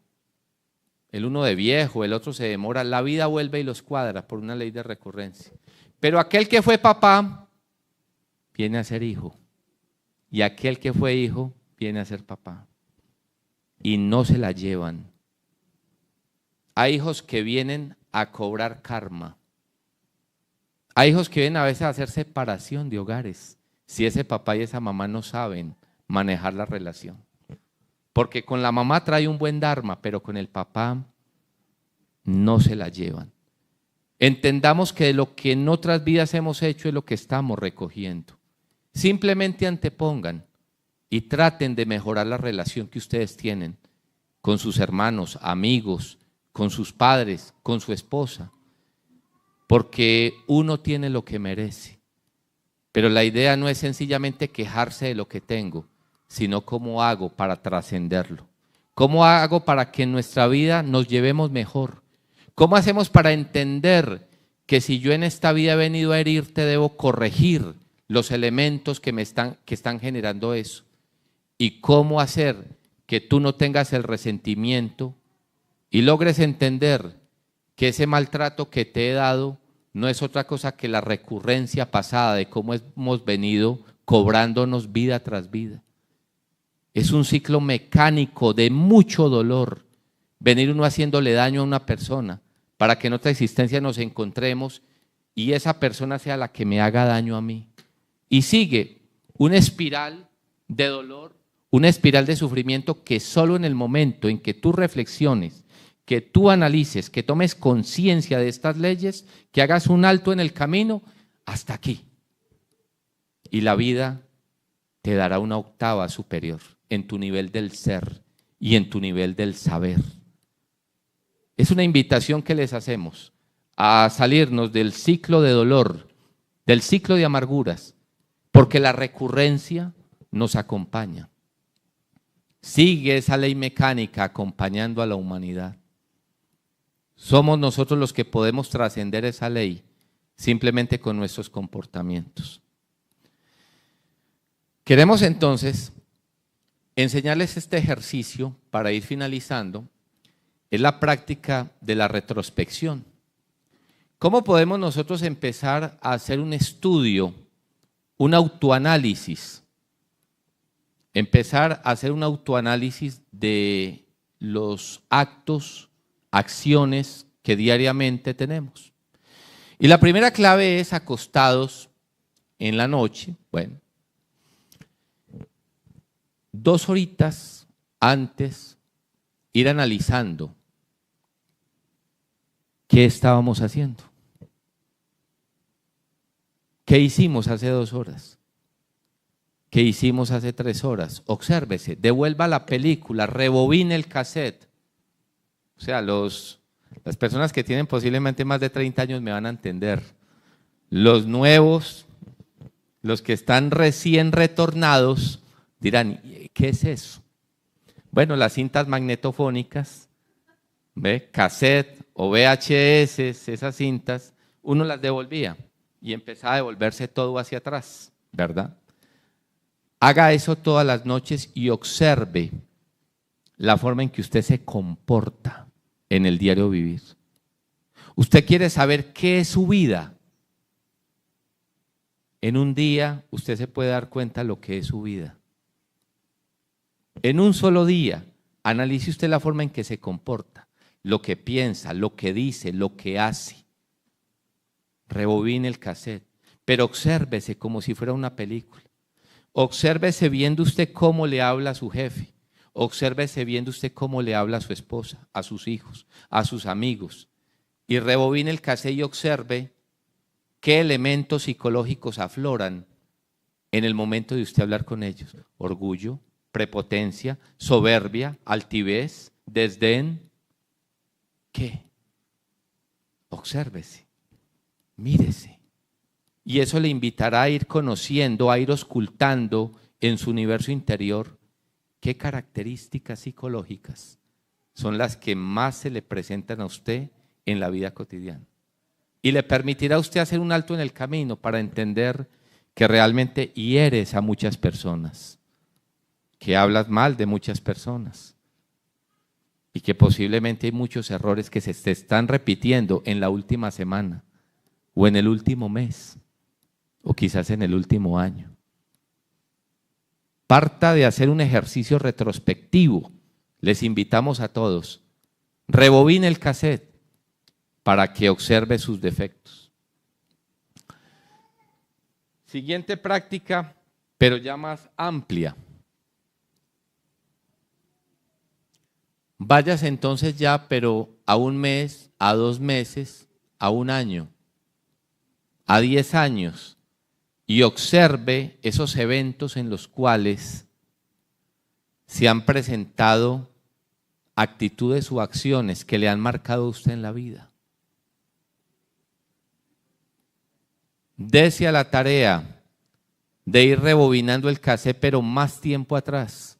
Speaker 2: el uno de viejo, el otro se demora, la vida vuelve y los cuadra por una ley de recurrencia. Pero aquel que fue papá viene a ser hijo y aquel que fue hijo viene a ser papá y no se la llevan. Hay hijos que vienen a cobrar karma. Hay hijos que vienen a veces a hacer separación de hogares si ese papá y esa mamá no saben manejar la relación. Porque con la mamá trae un buen dharma, pero con el papá no se la llevan. Entendamos que de lo que en otras vidas hemos hecho es lo que estamos recogiendo. Simplemente antepongan y traten de mejorar la relación que ustedes tienen con sus hermanos, amigos, con sus padres, con su esposa. Porque uno tiene lo que merece. Pero la idea no es sencillamente quejarse de lo que tengo, sino cómo hago para trascenderlo. ¿Cómo hago para que en nuestra vida nos llevemos mejor? ¿Cómo hacemos para entender que si yo en esta vida he venido a herirte, debo corregir los elementos que están generando eso? ¿Y cómo hacer que tú no tengas el resentimiento y logres entender que ese maltrato que te he dado no es otra cosa que la recurrencia pasada de cómo hemos venido cobrándonos vida tras vida? Es un ciclo mecánico de mucho dolor, venir uno haciéndole daño a una persona para que en otra existencia nos encontremos y esa persona sea la que me haga daño a mí. Y sigue una espiral de dolor, una espiral de sufrimiento que solo en el momento en que tú reflexiones, que tú analices, que tomes conciencia de estas leyes, que hagas un alto en el camino, hasta aquí. Y la vida te dará una octava superior en tu nivel del ser y en tu nivel del saber. Es una invitación que les hacemos a salirnos del ciclo de dolor, del ciclo de amarguras, porque la recurrencia nos acompaña. Sigue esa ley mecánica acompañando a la humanidad. Somos nosotros los que podemos trascender esa ley simplemente con nuestros comportamientos. Queremos entonces enseñarles este ejercicio para ir finalizando. Es la práctica de la retrospección. ¿Cómo podemos nosotros empezar a hacer un estudio, un autoanálisis? Empezar a hacer un autoanálisis de los actos, acciones que diariamente tenemos. Y la primera clave es acostados en la noche, bueno, 2 horitas antes, ir analizando qué estábamos haciendo. ¿Qué hicimos hace 2 horas? ¿Qué hicimos hace 3 horas? Obsérvese, devuelva la película, rebobine el cassette. O sea, las personas que tienen posiblemente más de 30 años me van a entender. Los nuevos, los que están recién retornados, dirán, ¿qué es eso? Bueno, las cintas magnetofónicas, ¿ve? Cassette o VHS, esas cintas, uno las devolvía y empezaba a devolverse todo hacia atrás, ¿verdad? Haga eso todas las noches y observe la forma en que usted se comporta en el diario vivir. Usted quiere saber qué es su vida. En un día usted se puede dar cuenta de lo que es su vida. En un solo día, analice usted la forma en que se comporta, lo que piensa, lo que dice, lo que hace. Rebobine el cassette, pero obsérvese como si fuera una película. Obsérvese viendo usted cómo le habla a su jefe. Obsérvese viendo usted cómo le habla a su esposa, a sus hijos, a sus amigos. Y rebobine el cassette y observe qué elementos psicológicos afloran en el momento de usted hablar con ellos. Orgullo, prepotencia, soberbia, altivez, desdén. ¿Qué? Obsérvese, mírese. Y eso le invitará a ir conociendo, a ir auscultando en su universo interior qué características psicológicas son las que más se le presentan a usted en la vida cotidiana. Y le permitirá a usted hacer un alto en el camino para entender que realmente hieres a muchas personas, que hablas mal de muchas personas y que posiblemente hay muchos errores que se te están repitiendo en la última semana o en el último mes o quizás en el último año. Parta de hacer un ejercicio retrospectivo. Les invitamos a todos. Rebobine el cassette para que observe sus defectos. Siguiente práctica, pero ya más amplia. Váyase entonces ya, pero a 1 mes, a 2 meses, a 1 año, a 10 años, y observe esos eventos en los cuales se han presentado actitudes o acciones que le han marcado a usted en la vida. Dese a la tarea de ir rebobinando el cassette, pero más tiempo atrás,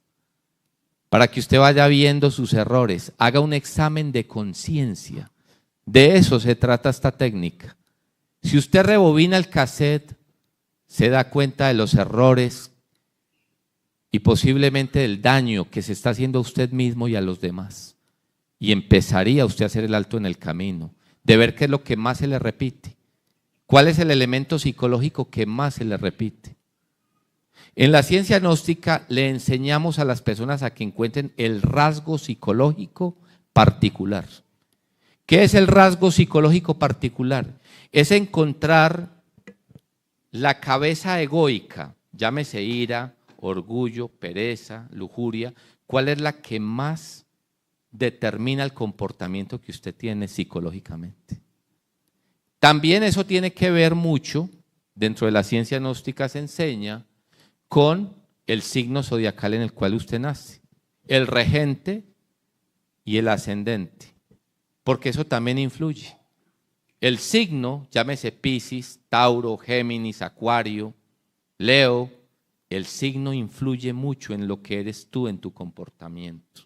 Speaker 2: para que usted vaya viendo sus errores, haga un examen de conciencia. De eso se trata esta técnica. Si usted rebobina el cassette, se da cuenta de los errores y posiblemente del daño que se está haciendo a usted mismo y a los demás. Y empezaría usted a hacer el alto en el camino, de ver qué es lo que más se le repite. ¿Cuál es el elemento psicológico que más se le repite? En la ciencia gnóstica le enseñamos a las personas a que encuentren el rasgo psicológico particular. ¿Qué es el rasgo psicológico particular? Es encontrar la cabeza egoica, llámese ira, orgullo, pereza, lujuria, ¿cuál es la que más determina el comportamiento que usted tiene psicológicamente? También eso tiene que ver mucho, dentro de la ciencia gnóstica se enseña, con el signo zodiacal en el cual usted nace, el regente y el ascendente, porque eso también influye. El signo, llámese Piscis, Tauro, Géminis, Acuario, Leo, el signo influye mucho en lo que eres tú, en tu comportamiento.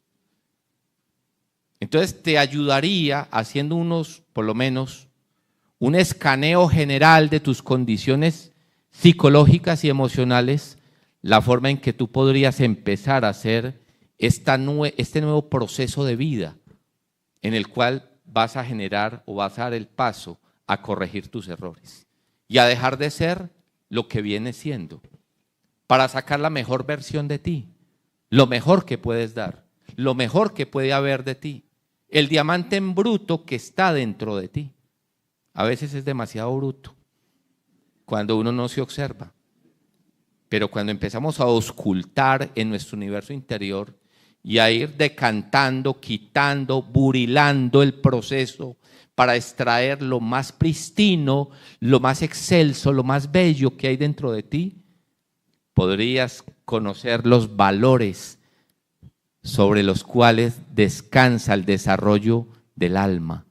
Speaker 2: Entonces te ayudaría haciendo por lo menos, un escaneo general de tus condiciones psicológicas y emocionales, la forma en que tú podrías empezar a hacer este nuevo proceso de vida en el cual vas a generar o vas a dar el paso a corregir tus errores y a dejar de ser lo que vienes siendo para sacar la mejor versión de ti, lo mejor que puedes dar, lo mejor que puede haber de ti, el diamante en bruto que está dentro de ti. A veces es demasiado bruto cuando uno no se observa, pero cuando empezamos a auscultar en nuestro universo interior y a ir decantando, quitando, burilando el proceso para extraer lo más pristino, lo más excelso, lo más bello que hay dentro de ti, podrías conocer los valores sobre los cuales descansa el desarrollo del alma,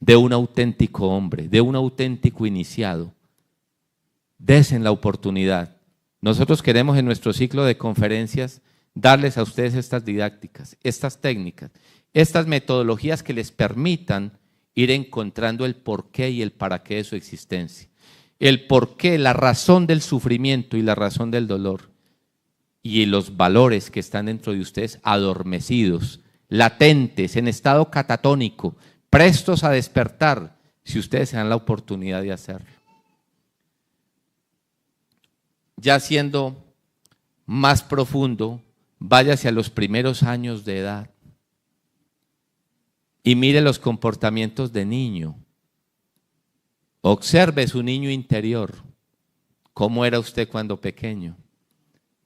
Speaker 2: de un auténtico hombre, de un auténtico iniciado. Desen la oportunidad. Nosotros queremos en nuestro ciclo de conferencias darles a ustedes estas didácticas, estas técnicas, estas metodologías que les permitan ir encontrando el porqué y el para qué de su existencia. El porqué, la razón del sufrimiento y la razón del dolor. Y los valores que están dentro de ustedes adormecidos, latentes, en estado catatónico, prestos a despertar, si ustedes se dan la oportunidad de hacerlo. Ya siendo más profundo, váyase a los primeros años de edad y mire los comportamientos de niño. Observe su niño interior, cómo era usted cuando pequeño.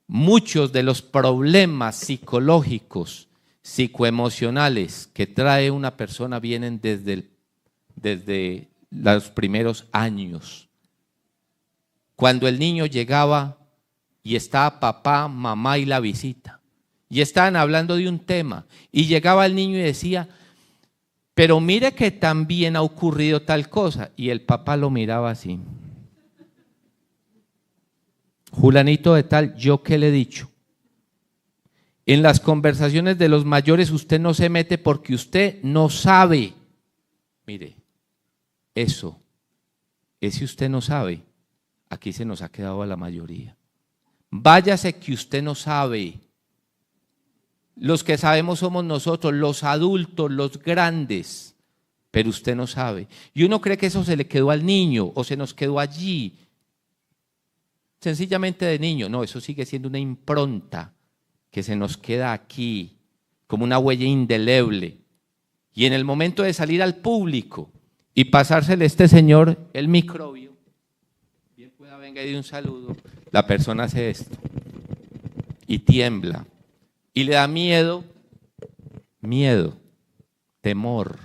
Speaker 2: Muchos de los problemas psicológicos, psicoemocionales que trae una persona vienen desde los primeros años. Cuando el niño llegaba y estaba papá, mamá y la visita, y estaban hablando de un tema, y llegaba el niño y decía, pero mire que también ha ocurrido tal cosa, y el papá lo miraba así. Julanito de tal, ¿yo qué le he dicho? En las conversaciones de los mayores usted no se mete porque usted no sabe. Mire, ese usted no sabe, aquí se nos ha quedado a la mayoría. Váyase que usted no sabe. Los que sabemos somos nosotros, los adultos, los grandes, pero usted no sabe. Y uno cree que eso se le quedó al niño o se nos quedó allí, sencillamente de niño. No, eso sigue siendo una impronta que se nos queda aquí, como una huella indeleble. Y en el momento de salir al público y pasársele a este señor el microbio, bien pueda venga y de un saludo, la persona hace esto y tiembla. Y le da miedo, temor,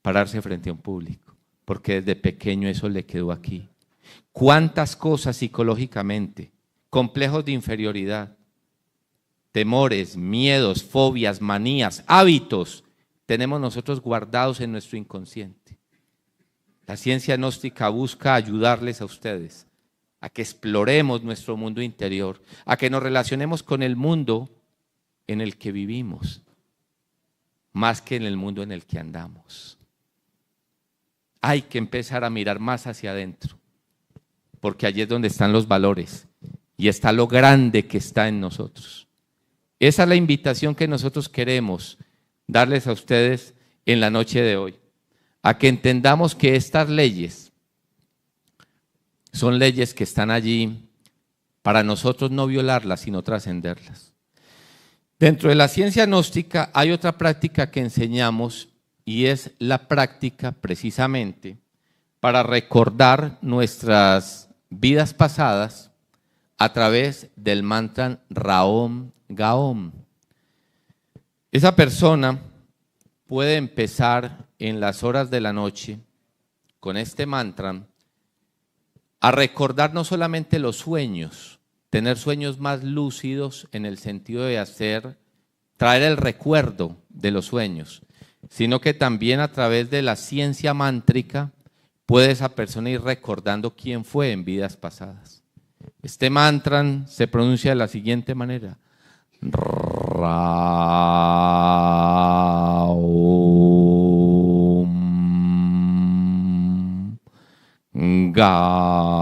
Speaker 2: pararse frente a un público, porque desde pequeño eso le quedó aquí. ¿Cuántas cosas psicológicamente, complejos de inferioridad, temores, miedos, fobias, manías, hábitos, tenemos nosotros guardados en nuestro inconsciente? La ciencia gnóstica busca ayudarles a ustedes a que exploremos nuestro mundo interior, a que nos relacionemos con el mundo en el que vivimos, más que en el mundo en el que andamos. Hay que empezar a mirar más hacia adentro, porque allí es donde están los valores y está lo grande que está en nosotros. Esa es la invitación que nosotros queremos darles a ustedes en la noche de hoy, a que entendamos que estas leyes son leyes que están allí para nosotros no violarlas, sino trascenderlas. Dentro de la ciencia gnóstica hay otra práctica que enseñamos y es la práctica precisamente para recordar nuestras vidas pasadas a través del mantra Raom Gaom. Esa persona puede empezar en las horas de la noche con este mantra a recordar no solamente los sueños, tener sueños más lúcidos en el sentido de traer el recuerdo de los sueños, sino que también a través de la ciencia mántrica puede esa persona ir recordando quién fue en vidas pasadas. Este mantra se pronuncia de la siguiente manera: Raum Gaum.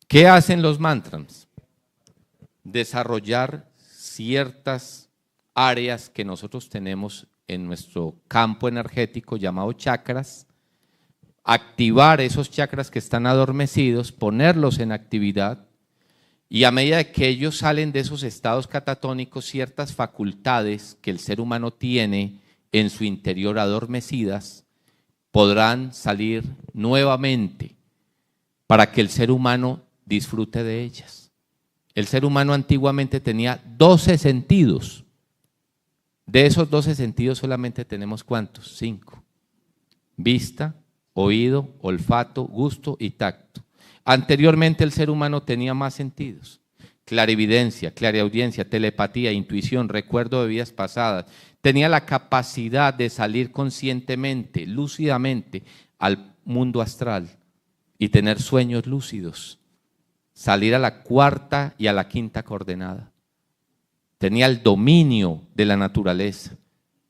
Speaker 2: ¿Qué hacen los mantras? Desarrollar ciertas áreas que nosotros tenemos en nuestro campo energético llamado chakras, activar esos chakras que están adormecidos, ponerlos en actividad, y a medida que ellos salen de esos estados catatónicos, ciertas facultades que el ser humano tiene en su interior adormecidas podrán salir nuevamente para que el ser humano disfrute de ellas. El ser humano antiguamente tenía 12 sentidos. De esos 12 sentidos solamente tenemos ¿cuántos? 5. Vista, oído, olfato, gusto y tacto. Anteriormente el ser humano tenía más sentidos: clarividencia, clariaudiencia, telepatía, intuición, recuerdo de vidas pasadas. Tenía la capacidad de salir conscientemente, lúcidamente al mundo astral y tener sueños lúcidos, salir a la cuarta y a la quinta coordenada. Tenía el dominio de la naturaleza.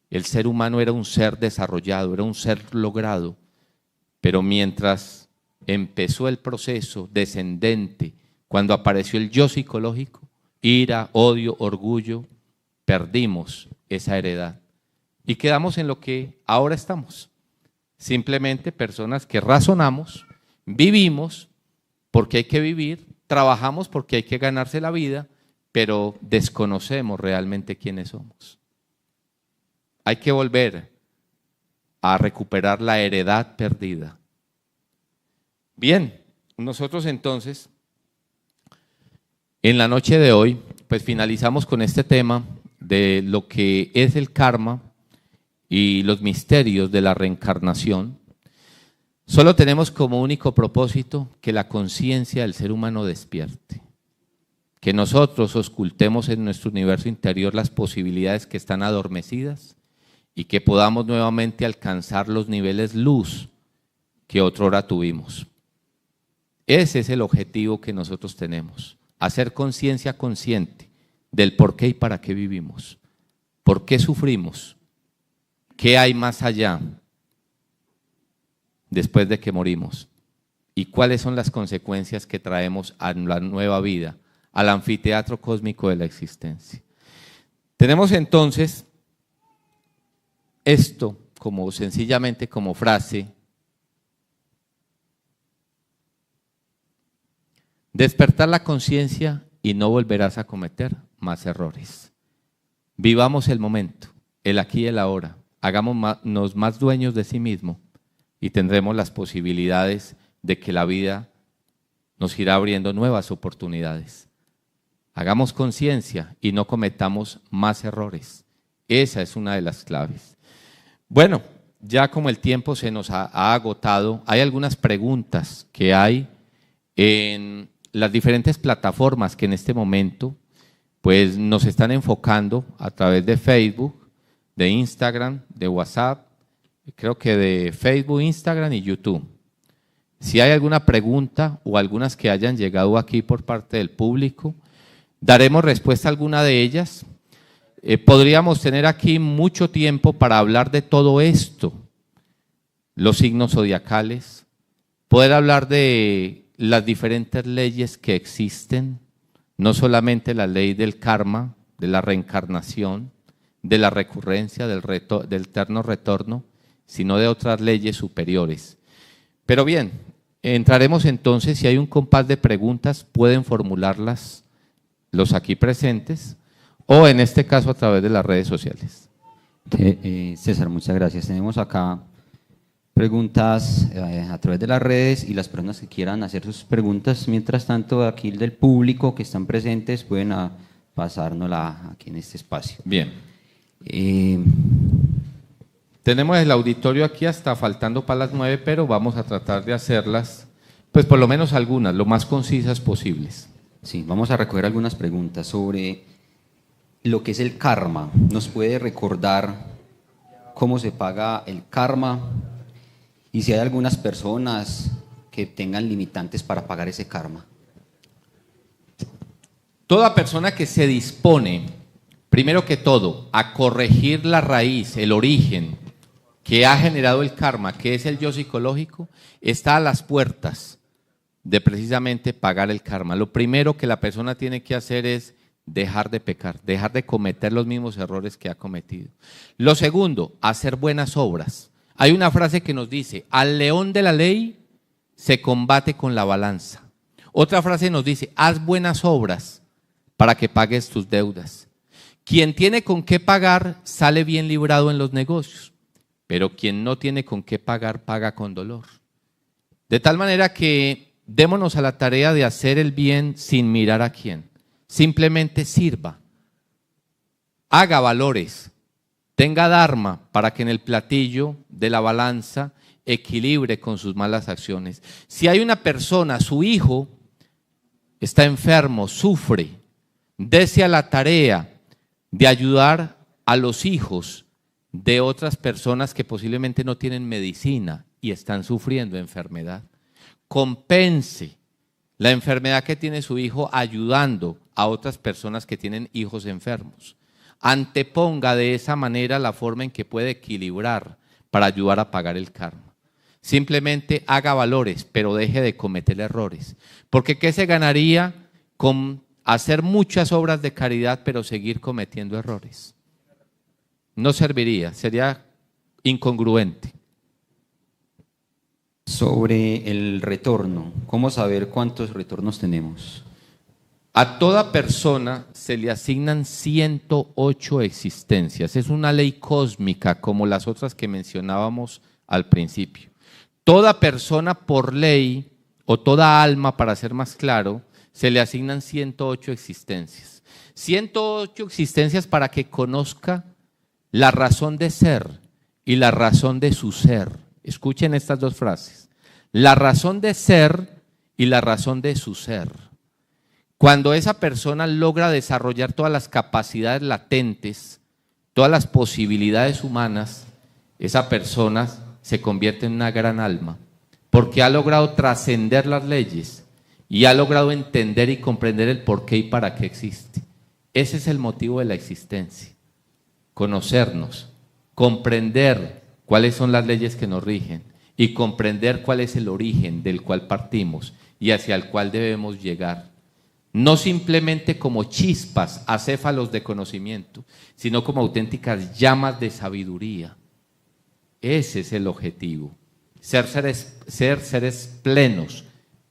Speaker 2: El ser humano era un ser desarrollado, era un ser logrado, pero mientras empezó el proceso descendente, cuando apareció el yo psicológico, ira, odio, orgullo, perdimos esa heredad y quedamos en lo que ahora estamos. Simplemente personas que razonamos, vivimos porque hay que vivir, trabajamos porque hay que ganarse la vida, pero desconocemos realmente quiénes somos. Hay que volver a recuperar la heredad perdida. Bien, nosotros entonces, en la noche de hoy, pues finalizamos con este tema de lo que es el karma y los misterios de la reencarnación. Solo tenemos como único propósito que la conciencia del ser humano despierte, que nosotros ocultemos en nuestro universo interior las posibilidades que están adormecidas y que podamos nuevamente alcanzar los niveles luz que otrora tuvimos. Ese es el objetivo que nosotros tenemos: hacer conciencia consciente del por qué y para qué vivimos, por qué sufrimos, qué hay más allá después de que morimos y cuáles son las consecuencias que traemos a la nueva vida, al anfiteatro cósmico de la existencia. Tenemos entonces esto como sencillamente como frase: despertar la conciencia y no volverás a cometer más errores. Vivamos el momento, el aquí y el ahora, hagámonos más dueños de sí mismo y tendremos las posibilidades de que la vida nos irá abriendo nuevas oportunidades. Hagamos conciencia y no cometamos más errores. Esa es una de las claves. Bueno, ya como el tiempo se nos ha agotado, hay algunas preguntas que hay en las diferentes plataformas que en este momento pues nos están enfocando a través de Facebook, de Instagram, de WhatsApp, creo que de Facebook, Instagram y YouTube. Si hay alguna pregunta o algunas que hayan llegado aquí por parte del público, daremos respuesta a alguna de ellas. Podríamos tener aquí mucho tiempo para hablar de todo esto, los signos zodiacales, poder hablar de las diferentes leyes que existen, no solamente la ley del karma, de la reencarnación, de la recurrencia, del eterno retorno, sino de otras leyes superiores. Pero bien, entraremos entonces, si hay un compás de preguntas, pueden formularlas los aquí presentes, o en este caso a través de las redes sociales.
Speaker 4: César, muchas gracias. Tenemos acá preguntas a través de las redes y las personas que quieran hacer sus preguntas. Mientras tanto, aquí del público que están presentes pueden pasárnosla aquí en este espacio.
Speaker 2: Bien. Tenemos el auditorio aquí hasta faltando para las 9, pero vamos a tratar de hacerlas, pues por lo menos algunas, lo más concisas posibles.
Speaker 4: Sí, vamos a recoger algunas preguntas sobre lo que es el karma. ¿Nos puede recordar cómo se paga el karma? Y si hay algunas personas que tengan limitantes para pagar ese karma.
Speaker 2: Toda persona que se dispone, primero que todo, a corregir la raíz, el origen que ha generado el karma, que es el yo psicológico, está a las puertas de precisamente pagar el karma. Lo primero que la persona tiene que hacer es dejar de pecar, dejar de cometer los mismos errores que ha cometido. Lo segundo, hacer buenas obras. Hay una frase que nos dice, al león de la ley se combate con la balanza. Otra frase nos dice, haz buenas obras para que pagues tus deudas. Quien tiene con qué pagar sale bien librado en los negocios, pero quien no tiene con qué pagar, paga con dolor. De tal manera que démonos a la tarea de hacer el bien sin mirar a quién. Simplemente sirva, haga valores, tenga dharma para que en el platillo de la balanza equilibre con sus malas acciones. Si hay una persona, su hijo está enfermo, sufre, dese a la tarea de ayudar a los hijos de otras personas que posiblemente no tienen medicina y están sufriendo enfermedad. Compense la enfermedad que tiene su hijo ayudando a otras personas que tienen hijos enfermos. Anteponga de esa manera la forma en que puede equilibrar para ayudar a pagar el karma. Simplemente haga valores, pero deje de cometer errores. Porque ¿qué se ganaría con hacer muchas obras de caridad, pero seguir cometiendo errores? No serviría, sería incongruente.
Speaker 4: Sobre el retorno, ¿cómo saber cuántos retornos tenemos?
Speaker 2: A toda persona se le asignan 108 existencias. Es una ley cósmica como las otras que mencionábamos al principio. Toda persona por ley, o toda alma, para ser más claro, se le asignan 108 existencias. 108 existencias para que conozca la razón de ser y la razón de su ser. Escuchen estas dos frases. La razón de ser y la razón de su ser. Cuando esa persona logra desarrollar todas las capacidades latentes, todas las posibilidades humanas, esa persona se convierte en una gran alma, porque ha logrado trascender las leyes y ha logrado entender y comprender el por qué y para qué existe. Ese es el motivo de la existencia. Conocernos, comprender cuáles son las leyes que nos rigen y comprender cuál es el origen del cual partimos y hacia el cual debemos llegar. No simplemente como chispas, acéfalos de conocimiento, sino como auténticas llamas de sabiduría. Ese es el objetivo. Ser seres plenos,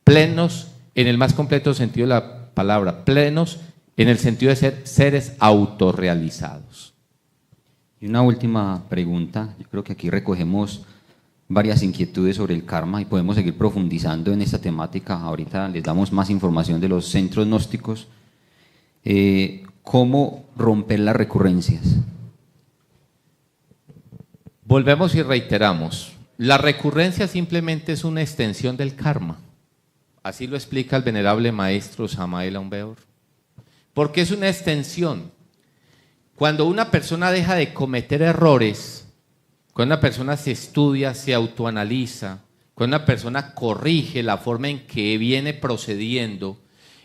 Speaker 2: plenos en el más completo sentido de la palabra, plenos en el sentido de ser seres autorrealizados.
Speaker 4: Y una última pregunta, yo creo que aquí recogemos varias inquietudes sobre el karma y podemos seguir profundizando en esta temática. Ahorita les damos más información de los centros gnósticos. ¿Cómo romper las recurrencias?
Speaker 2: Volvemos y reiteramos. La recurrencia simplemente es una extensión del karma. Así lo explica el venerable maestro Samael Aun Weor. Porque es una extensión. Cuando una persona deja de cometer errores, cuando una persona se estudia, se autoanaliza, cuando una persona corrige la forma en que viene procediendo,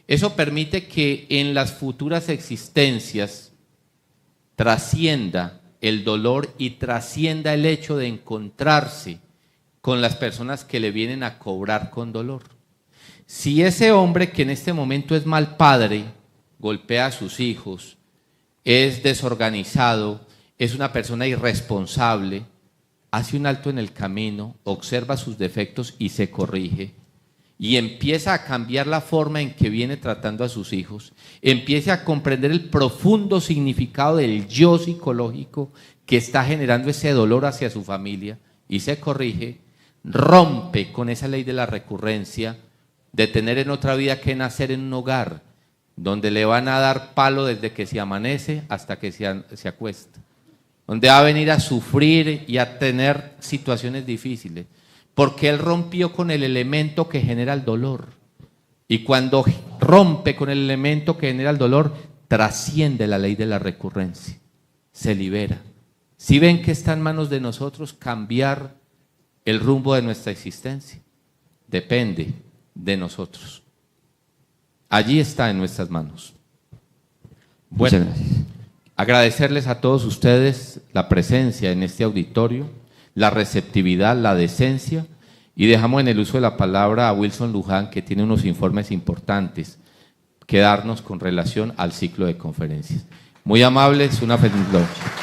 Speaker 2: eso permite que en las futuras existencias trascienda el dolor y trascienda el hecho de encontrarse con las personas que le vienen a cobrar con dolor. Si ese hombre que en este momento es mal padre, golpea a sus hijos, es desorganizado, es una persona irresponsable, hace un alto en el camino, observa sus defectos y se corrige, y empieza a cambiar la forma en que viene tratando a sus hijos, empieza a comprender el profundo significado del yo psicológico que está generando ese dolor hacia su familia, y se corrige, rompe con esa ley de la recurrencia, de tener en otra vida que nacer en un hogar, donde le van a dar palo desde que se amanece hasta que se acuesta. donde va a venir a sufrir y a tener situaciones difíciles, porque él rompió con el elemento que genera el dolor. Y cuando rompe con el elemento que genera el dolor, trasciende la ley de la recurrencia, se libera. Si ven que está en manos de nosotros cambiar el rumbo de nuestra existencia, depende de nosotros. Allí está en nuestras manos. Bueno,
Speaker 4: Muchas gracias.
Speaker 2: agradecerles a todos ustedes la presencia en este auditorio, la receptividad, la decencia, y dejamos en el uso de la palabra a Wilson Luján, que tiene unos informes importantes que darnos con relación al ciclo de conferencias. Muy amables, una feliz noche.